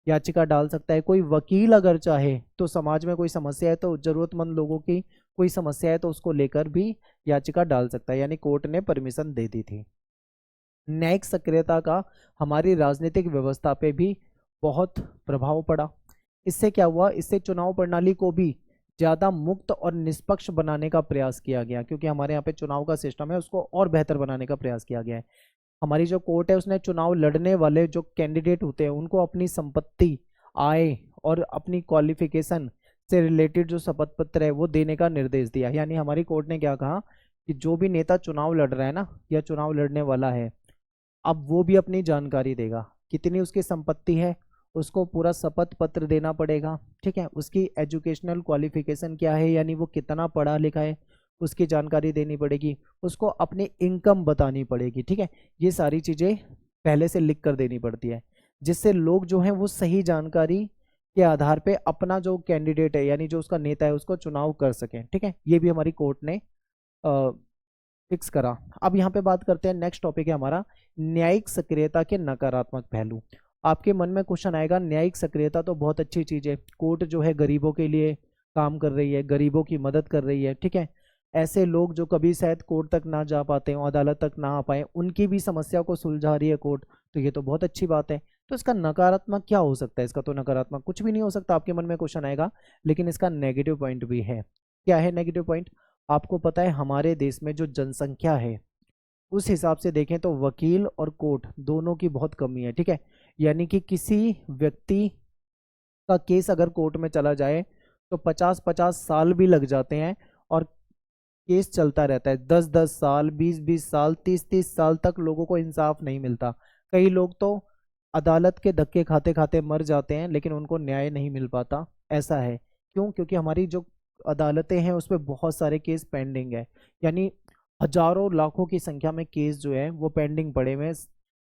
याचिका डाल सकता है। कोई वकील अगर चाहे तो समाज में कोई समस्या है, तो जरूरतमंद लोगों की कोई समस्या है, तो उसको लेकर भी याचिका डाल सकता है। यानी कोर्ट ने परमिशन दे दी थी। न्यायिक सक्रियता का हमारी राजनीतिक व्यवस्था पे भी बहुत प्रभाव पड़ा। इससे क्या हुआ, इससे चुनाव प्रणाली को भी ज़्यादा मुक्त और निष्पक्ष बनाने का प्रयास किया गया, क्योंकि हमारे यहाँ पे चुनाव का सिस्टम है उसको और बेहतर बनाने का प्रयास किया गया है। हमारी जो कोर्ट है उसने चुनाव लड़ने वाले जो कैंडिडेट होते हैं उनको अपनी संपत्ति, आय और अपनी क्वालिफिकेशन से रिलेटेड जो शपथ पत्र है वो देने का निर्देश दिया। यानी हमारी कोर्ट ने क्या कहा कि जो भी नेता चुनाव लड़ रहा है ना या चुनाव लड़ने वाला है, अब वो भी अपनी जानकारी देगा, कितनी उसकी संपत्ति है उसको पूरा शपथ पत्र देना पड़ेगा। ठीक है, उसकी एजुकेशनल क्वालिफिकेशन क्या है, यानी वो कितना पढ़ा लिखा है उसकी जानकारी देनी पड़ेगी, उसको अपनी इनकम बतानी पड़ेगी। ठीक है, ये सारी चीज़ें पहले से लिख कर देनी पड़ती है, जिससे लोग जो हैं वो सही जानकारी के आधार पे अपना जो कैंडिडेट है यानी जो उसका नेता है उसको चुनाव कर सकें। ठीक है, ये भी हमारी कोर्ट ने फिक्स करा। अब यहाँ पे बात करते हैं, नेक्स्ट टॉपिक है हमारा न्यायिक सक्रियता के नकारात्मक पहलू। आपके मन में क्वेश्चन आएगा, न्यायिक सक्रियता तो बहुत अच्छी चीज़ है, कोर्ट जो है गरीबों के लिए काम कर रही है, गरीबों की मदद कर रही है। ठीक है, ऐसे लोग जो कभी शायद कोर्ट तक ना जा पाते हो, अदालत तक ना आ पाए, उनकी भी समस्या को सुलझा रही है कोर्ट, तो ये तो बहुत अच्छी बात है। तो इसका नकारात्मक क्या हो सकता है? इसका तो नकारात्मक कुछ भी नहीं हो सकता, आपके मन में क्वेश्चन आएगा, लेकिन इसका नेगेटिव पॉइंट भी है। क्या है नेगेटिव पॉइंट? आपको पता है हमारे देश में जो जनसंख्या है उस हिसाब से देखें तो वकील और कोर्ट दोनों की बहुत कमी है। ठीक है, यानी कि किसी व्यक्ति का केस अगर कोर्ट में चला जाए तो 50-50 साल भी लग जाते हैं और केस चलता रहता है, 10-10 साल, 20-20 साल, 30-30 साल तक लोगों को इंसाफ नहीं मिलता। कई लोग तो अदालत के धक्के खाते खाते मर जाते हैं लेकिन उनको न्याय नहीं मिल पाता। ऐसा है क्यों? क्योंकि हमारी जो अदालतें हैं उस पर बहुत सारे केस पेंडिंग है, यानी हजारों लाखों की संख्या में केस जो है वो पेंडिंग पड़े हुए हैं।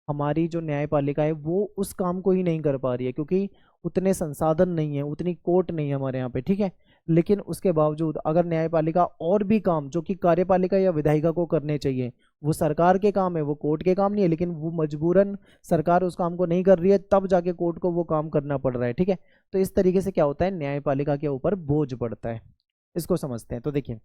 हमारी जो न्यायपालिका है वो उस काम को ही नहीं कर पा रही है क्योंकि उतने संसाधन नहीं है, उतनी कोर्ट नहीं है हमारे यहाँ पे। ठीक है, लेकिन उसके बावजूद अगर न्यायपालिका और भी काम जो कि कार्यपालिका या विधायिका को करने चाहिए, वो सरकार के काम है, वो कोर्ट के काम नहीं है, लेकिन वो मजबूरन सरकार उस काम को नहीं कर रही है, तब जाके कोर्ट को वो काम करना पड़ रहा है। ठीक है, तो इस तरीके से क्या होता है, न्यायपालिका के ऊपर बोझ पड़ता है। इसको समझते हैं। तो देखिए,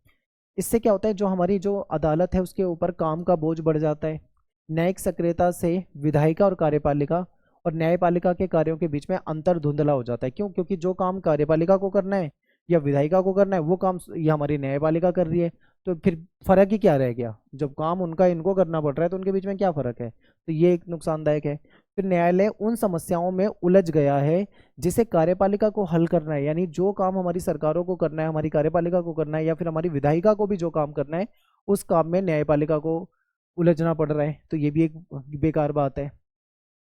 इससे क्या होता है, जो हमारी जो अदालत है उसके ऊपर काम का बोझ बढ़ जाता है। न्यायिक सक्रियता से विधायिका और कार्यपालिका और न्यायपालिका के कार्यों के बीच में अंतर धुंधला हो जाता है। क्यों? क्योंकि जो काम कार्यपालिका को करना है या विधायिका को करना है वो काम ये हमारी न्यायपालिका कर रही है, तो फिर फर्क ही क्या रह गया? जब काम उनका इनको करना पड़ रहा है तो उनके बीच में क्या फर्क है? तो ये एक नुकसानदायक है। फिर न्यायालय उन समस्याओं में उलझ गया है जिसे कार्यपालिका को हल करना है, यानी जो काम हमारी सरकारों को करना है, हमारी कार्यपालिका को करना है या फिर हमारी विधायिका को भी जो काम करना है, उस काम में न्यायपालिका को उलझना पड़ रहा है। तो ये भी एक बेकार बात है।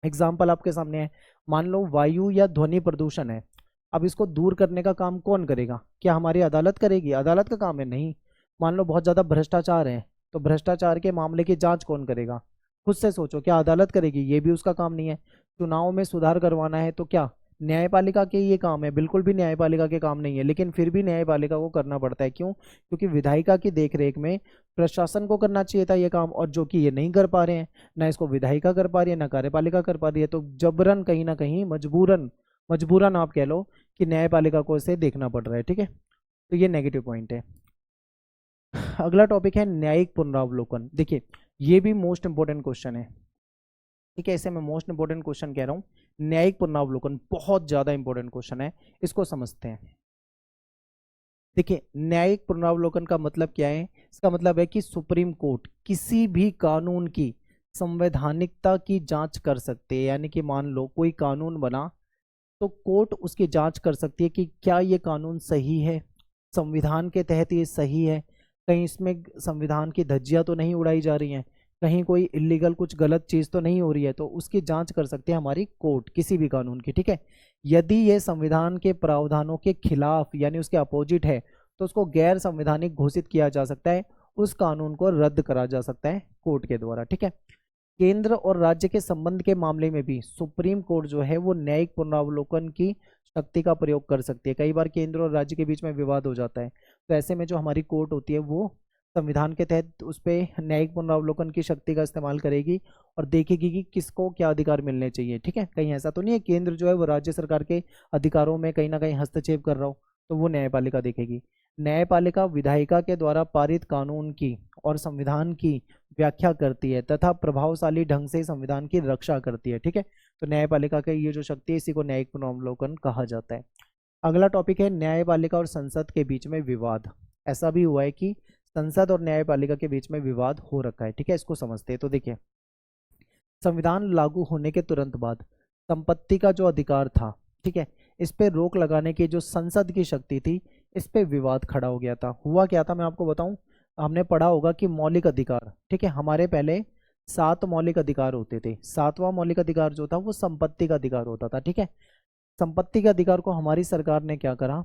एग्जाम्पल आपके सामने है, मान लो वायु या ध्वनि प्रदूषण है, अब इसको दूर करने का काम कौन करेगा? क्या हमारी अदालत करेगी? अदालत का काम है? नहीं। मान लो बहुत ज़्यादा भ्रष्टाचार है, तो भ्रष्टाचार के मामले की जांच कौन करेगा? खुद से सोचो, क्या अदालत करेगी? ये भी उसका काम नहीं है। चुनाव में सुधार करवाना है तो क्या न्यायपालिका के ये काम है? बिल्कुल भी न्यायपालिका के काम नहीं है, लेकिन फिर भी न्यायपालिका को करना पड़ता है। क्यों? क्योंकि विधायिका की देखरेख में प्रशासन को करना चाहिए था ये काम, और जो कि ये नहीं कर पा रहे हैं, ना इसको विधायिका कर पा रही है ना कार्यपालिका कर पा रही है, तो जबरन कहीं ना कहीं मजबूरन मजबूरन आप कह लो कि न्यायपालिका को इसे देखना पड़ रहा है। ठीक है, तो ये नेगेटिव पॉइंट है। अगला टॉपिक है न्यायिक पुनरावलोकन। देखिए, ये भी मोस्ट इंपोर्टेंट क्वेश्चन है। ठीक है, इसे मैं मोस्ट इंपोर्टेंट क्वेश्चन कह रहा हूँ। न्यायिक पुनरावलोकन बहुत ज्यादा इंपॉर्टेंट क्वेश्चन है, इसको समझते हैं। देखिए, न्यायिक पुनरावलोकन का मतलब क्या है? इसका मतलब है कि सुप्रीम कोर्ट किसी भी कानून की संवैधानिकता की जांच कर सकते हैं। यानी कि मान लो कोई कानून बना तो कोर्ट उसकी जांच कर सकती है कि क्या ये कानून सही है, संविधान के तहत ये सही है, कहीं इसमें संविधान की धज्जियां तो नहीं उड़ाई जा रही हैं, कहीं कोई इलीगल कुछ गलत चीज़ तो नहीं हो रही है, तो उसकी जांच कर सकती है हमारी कोर्ट किसी भी कानून की। ठीक है, यदि ये संविधान के प्रावधानों के खिलाफ यानी उसके अपोजिट है तो उसको गैर संवैधानिक घोषित किया जा सकता है, उस कानून को रद्द करा जा सकता है कोर्ट के द्वारा। ठीक है, केंद्र और राज्य के संबंध के मामले में भी सुप्रीम कोर्ट जो है वो न्यायिक पुनरावलोकन की शक्ति का प्रयोग कर सकती है। कई बार केंद्र और राज्य के बीच में विवाद हो जाता है, तो ऐसे में जो हमारी कोर्ट होती है वो संविधान के तहत उस पर न्यायिक पुनरावलोकन की शक्ति का इस्तेमाल करेगी और देखेगी कि किसको क्या अधिकार मिलने चाहिए। ठीक है, कहीं ऐसा तो नहीं है केंद्र जो है वो राज्य सरकार के अधिकारों में कहीं ना कहीं हस्तक्षेप कर रहा हो, तो वो न्यायपालिका देखेगी। न्यायपालिका विधायिका के द्वारा पारित कानून की और संविधान की व्याख्या करती है तथा प्रभावशाली ढंग से संविधान की रक्षा करती है। ठीक है, तो न्यायपालिका की ये जो शक्ति है इसी को न्यायिक पुनरावलोकन कहा जाता है। अगला टॉपिक है न्यायपालिका और संसद के बीच में विवाद। ऐसा भी हुआ है कि संसद और न्यायपालिका के बीच में विवाद हो रखा है, ठीक है, इसको समझते हैं। तो देखिए, संविधान लागू होने के तुरंत बाद संपत्ति का जो अधिकार था, ठीक है, इस पे रोक लगाने की जो संसद की शक्ति थी, इस पे विवाद खड़ा हो गया था। हुआ क्या था मैं आपको बताऊं, हमने पढ़ा होगा कि मौलिक अधिकार, ठीक है, हमारे पहले 7 मौलिक अधिकार होते थे। 7वां मौलिक अधिकार जो था वो संपत्ति का अधिकार होता था, ठीक है। संपत्ति के अधिकार को हमारी सरकार ने क्या करा,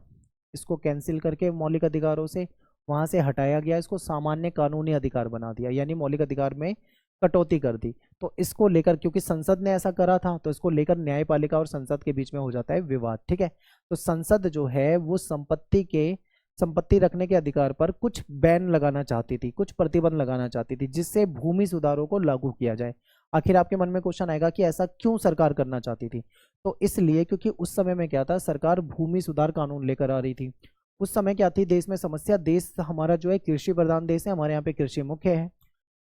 इसको कैंसिल करके मौलिक अधिकारों से वहां से हटाया गया, इसको सामान्य कानूनी अधिकार बना दिया, यानी मौलिक अधिकार में कटौती कर दी। तो इसको लेकर, क्योंकि संसद ने ऐसा करा था, तो इसको लेकर न्यायपालिका और संसद के बीच में हो जाता है विवाद, ठीक है। तो संसद जो है वो संपत्ति रखने के अधिकार पर कुछ बैन लगाना चाहती थी, कुछ प्रतिबंध लगाना चाहती थी, जिससे भूमि सुधारों को लागू किया जाए। आखिर आपके मन में क्वेश्चन आएगा कि ऐसा क्यों सरकार करना चाहती थी। तो इसलिए क्योंकि उस समय में क्या था, सरकार भूमि सुधार कानून लेकर आ रही थी। उस समय क्या थी देश में समस्या, देश हमारा जो है कृषि प्रधान देश है, हमारे यहाँ पे कृषि मुख्य है,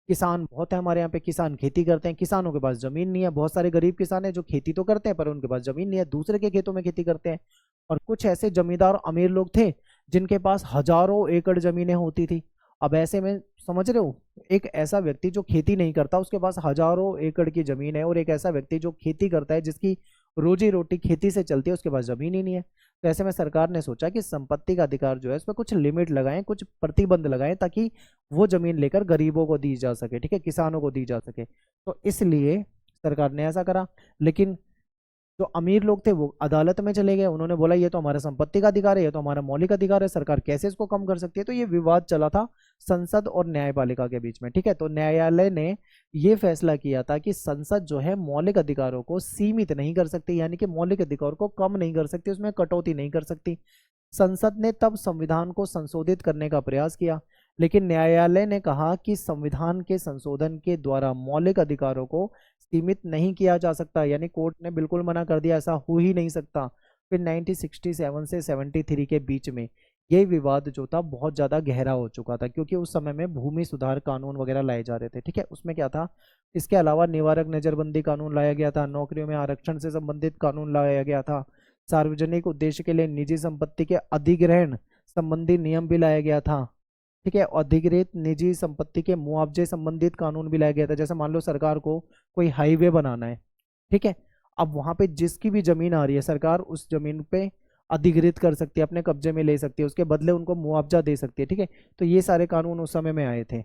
किसान बहुत है हमारे यहाँ पे, किसान खेती करते हैं, किसानों के पास जमीन नहीं है। बहुत सारे गरीब किसान हैं जो खेती तो करते हैं पर उनके पास जमीन नहीं है, दूसरे के खेतों में खेती करते हैं। और कुछ ऐसे जमींदार अमीर लोग थे जिनके पास हजारों एकड़ जमीनें होती थी। अब ऐसे में समझ रहे हो, एक ऐसा व्यक्ति जो खेती नहीं करता उसके पास हजारों एकड़ की जमीन है, और एक ऐसा व्यक्ति जो खेती करता है जिसकी रोजी रोटी खेती से चलती है, उसके पास जमीन ही नहीं है। तो ऐसे में सरकार ने सोचा कि संपत्ति का अधिकार जो है उस पर कुछ लिमिट लगाएं, कुछ प्रतिबंध लगाएं, ताकि वो जमीन लेकर गरीबों को दी जा सके, ठीक है, किसानों को दी जा सके। तो इसलिए सरकार ने ऐसा करा। लेकिन जो अमीर लोग थे वो अदालत में चले गए, उन्होंने बोला ये तो हमारा संपत्ति का अधिकार है, ये तो हमारा मौलिक अधिकार है, सरकार कैसे इसको कम कर सकती है। तो ये विवाद चला था संसद और न्यायपालिका के बीच में, ठीक है। तो न्यायालय ने ये फैसला किया था कि संसद जो है मौलिक अधिकारों को सीमित नहीं कर सकती, यानी कि मौलिक अधिकारों को कम नहीं कर सकती, उसमें कटौती नहीं कर सकती। संसद ने तब संविधान को संशोधित करने का प्रयास किया, लेकिन न्यायालय ने कहा कि संविधान के संशोधन के द्वारा मौलिक अधिकारों को सीमित नहीं किया जा सकता, यानी कोर्ट ने बिल्कुल मना कर दिया, ऐसा हो ही नहीं सकता। फिर 1967 से 73 के बीच में ये विवाद जो था बहुत ज़्यादा गहरा हो चुका था, क्योंकि उस समय में भूमि सुधार कानून वगैरह लाए जा रहे थे, ठीक है। उसमें क्या था, इसके अलावा निवारक नजरबंदी कानून लाया गया था, नौकरियों में आरक्षण से संबंधित कानून लाया गया था, सार्वजनिक उद्देश्य के लिए निजी संपत्ति के अधिग्रहण संबंधी नियम भी लाया गया था, ठीक है। अधिग्रहित निजी संपत्ति के मुआवजे संबंधित कानून भी लाया गया था। जैसे मान लो सरकार को कोई हाईवे बनाना है, ठीक है, अब वहां पे जिसकी भी जमीन आ रही है सरकार उस जमीन पे अधिग्रहित कर सकती है, अपने कब्जे में ले सकती है, उसके बदले उनको मुआवजा दे सकती है, ठीक है। तो ये सारे कानून उस समय में आए थे।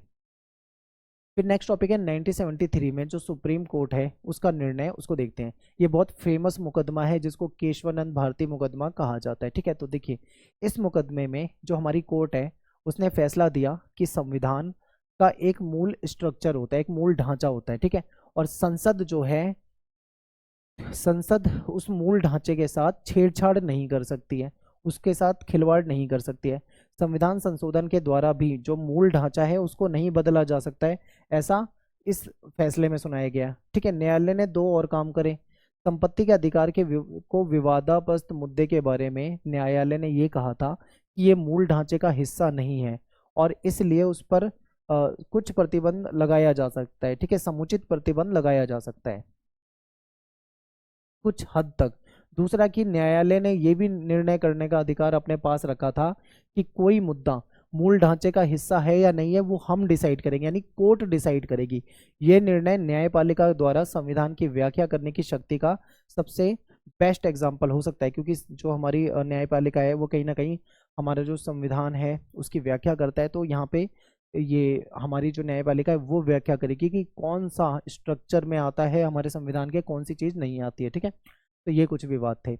फिर नेक्स्ट टॉपिक है 1973 में जो सुप्रीम कोर्ट है उसका निर्णय, उसको देखते हैं। ये बहुत फेमस मुकदमा है जिसको केशवानंद भारती मुकदमा कहा जाता है, ठीक है। तो देखिए, इस मुकदमे में जो हमारी कोर्ट है उसने फैसला दिया कि संविधान का एक मूल स्ट्रक्चर होता है, एक मूल ढांचा होता है, ठीक है, और संसद जो है, संसद उस मूल ढांचे के साथ छेड़छाड़ नहीं कर सकती है, उसके साथ खिलवाड़ नहीं कर सकती है। संविधान संशोधन के द्वारा भी जो मूल ढांचा है उसको नहीं बदला जा सकता है, ऐसा इस फैसले में सुनाया गया, ठीक है। न्यायालय ने 2 और काम करे। संपत्ति के अधिकार के को विवादास्पद मुद्दे के बारे में न्यायालय ने ये कहा था कि ये मूल ढांचे का हिस्सा नहीं है और इसलिए उस पर कुछ प्रतिबंध लगाया जा सकता है, ठीक है, समुचित प्रतिबंध लगाया जा सकता है कुछ हद तक। दूसरा कि न्यायालय ने यह भी निर्णय करने का अधिकार अपने पास रखा था कि कोई मुद्दा मूल ढांचे का हिस्सा है या नहीं है वो हम डिसाइड करेंगे, यानी कोर्ट डिसाइड करेगी। यह निर्णय न्यायपालिका द्वारा संविधान की व्याख्या करने की शक्ति का सबसे बेस्ट एग्जाम्पल हो सकता है, क्योंकि जो हमारी न्यायपालिका है वो कहीं ना कहीं हमारा जो संविधान है उसकी व्याख्या करता है। तो यहाँ पे ये हमारी जो न्यायपालिका है वो व्याख्या करेगी कि कौन सा स्ट्रक्चर में आता है हमारे संविधान के, कौन सी चीज़ नहीं आती है, ठीक है। तो ये कुछ विवाद थे।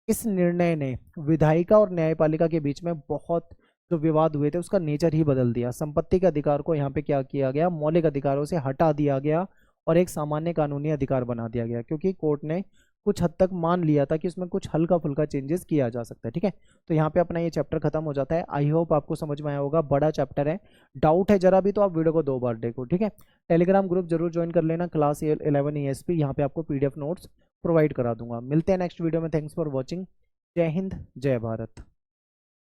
इस निर्णय ने विधायिका और न्यायपालिका के बीच में बहुत जो विवाद हुए थे उसका नेचर ही बदल दिया। संपत्ति के अधिकार को यहाँ पे क्या किया गया, मौलिक अधिकारों से हटा दिया गया और एक सामान्य कानूनी अधिकार बना दिया गया, क्योंकि कोर्ट ने कुछ हद तक मान लिया था कि उसमें कुछ हल्का फुल्का चेंजेस किया जा सकता है, ठीक है। तो यहाँ पे अपना ये चैप्टर खत्म हो जाता है। आई होप आपको समझ में आया होगा, बड़ा चैप्टर है, डाउट है जरा भी तो आप वीडियो को 2 बार देखो, ठीक है। टेलीग्राम ग्रुप जरूर ज्वाइन कर लेना, क्लास 11 ESP, यहाँ पे आपको PDF नोट्स प्रोवाइड करा दूंगा। मिलते हैं नेक्स्ट वीडियो में। Thanks for watching. जय हिंद, जय भारत।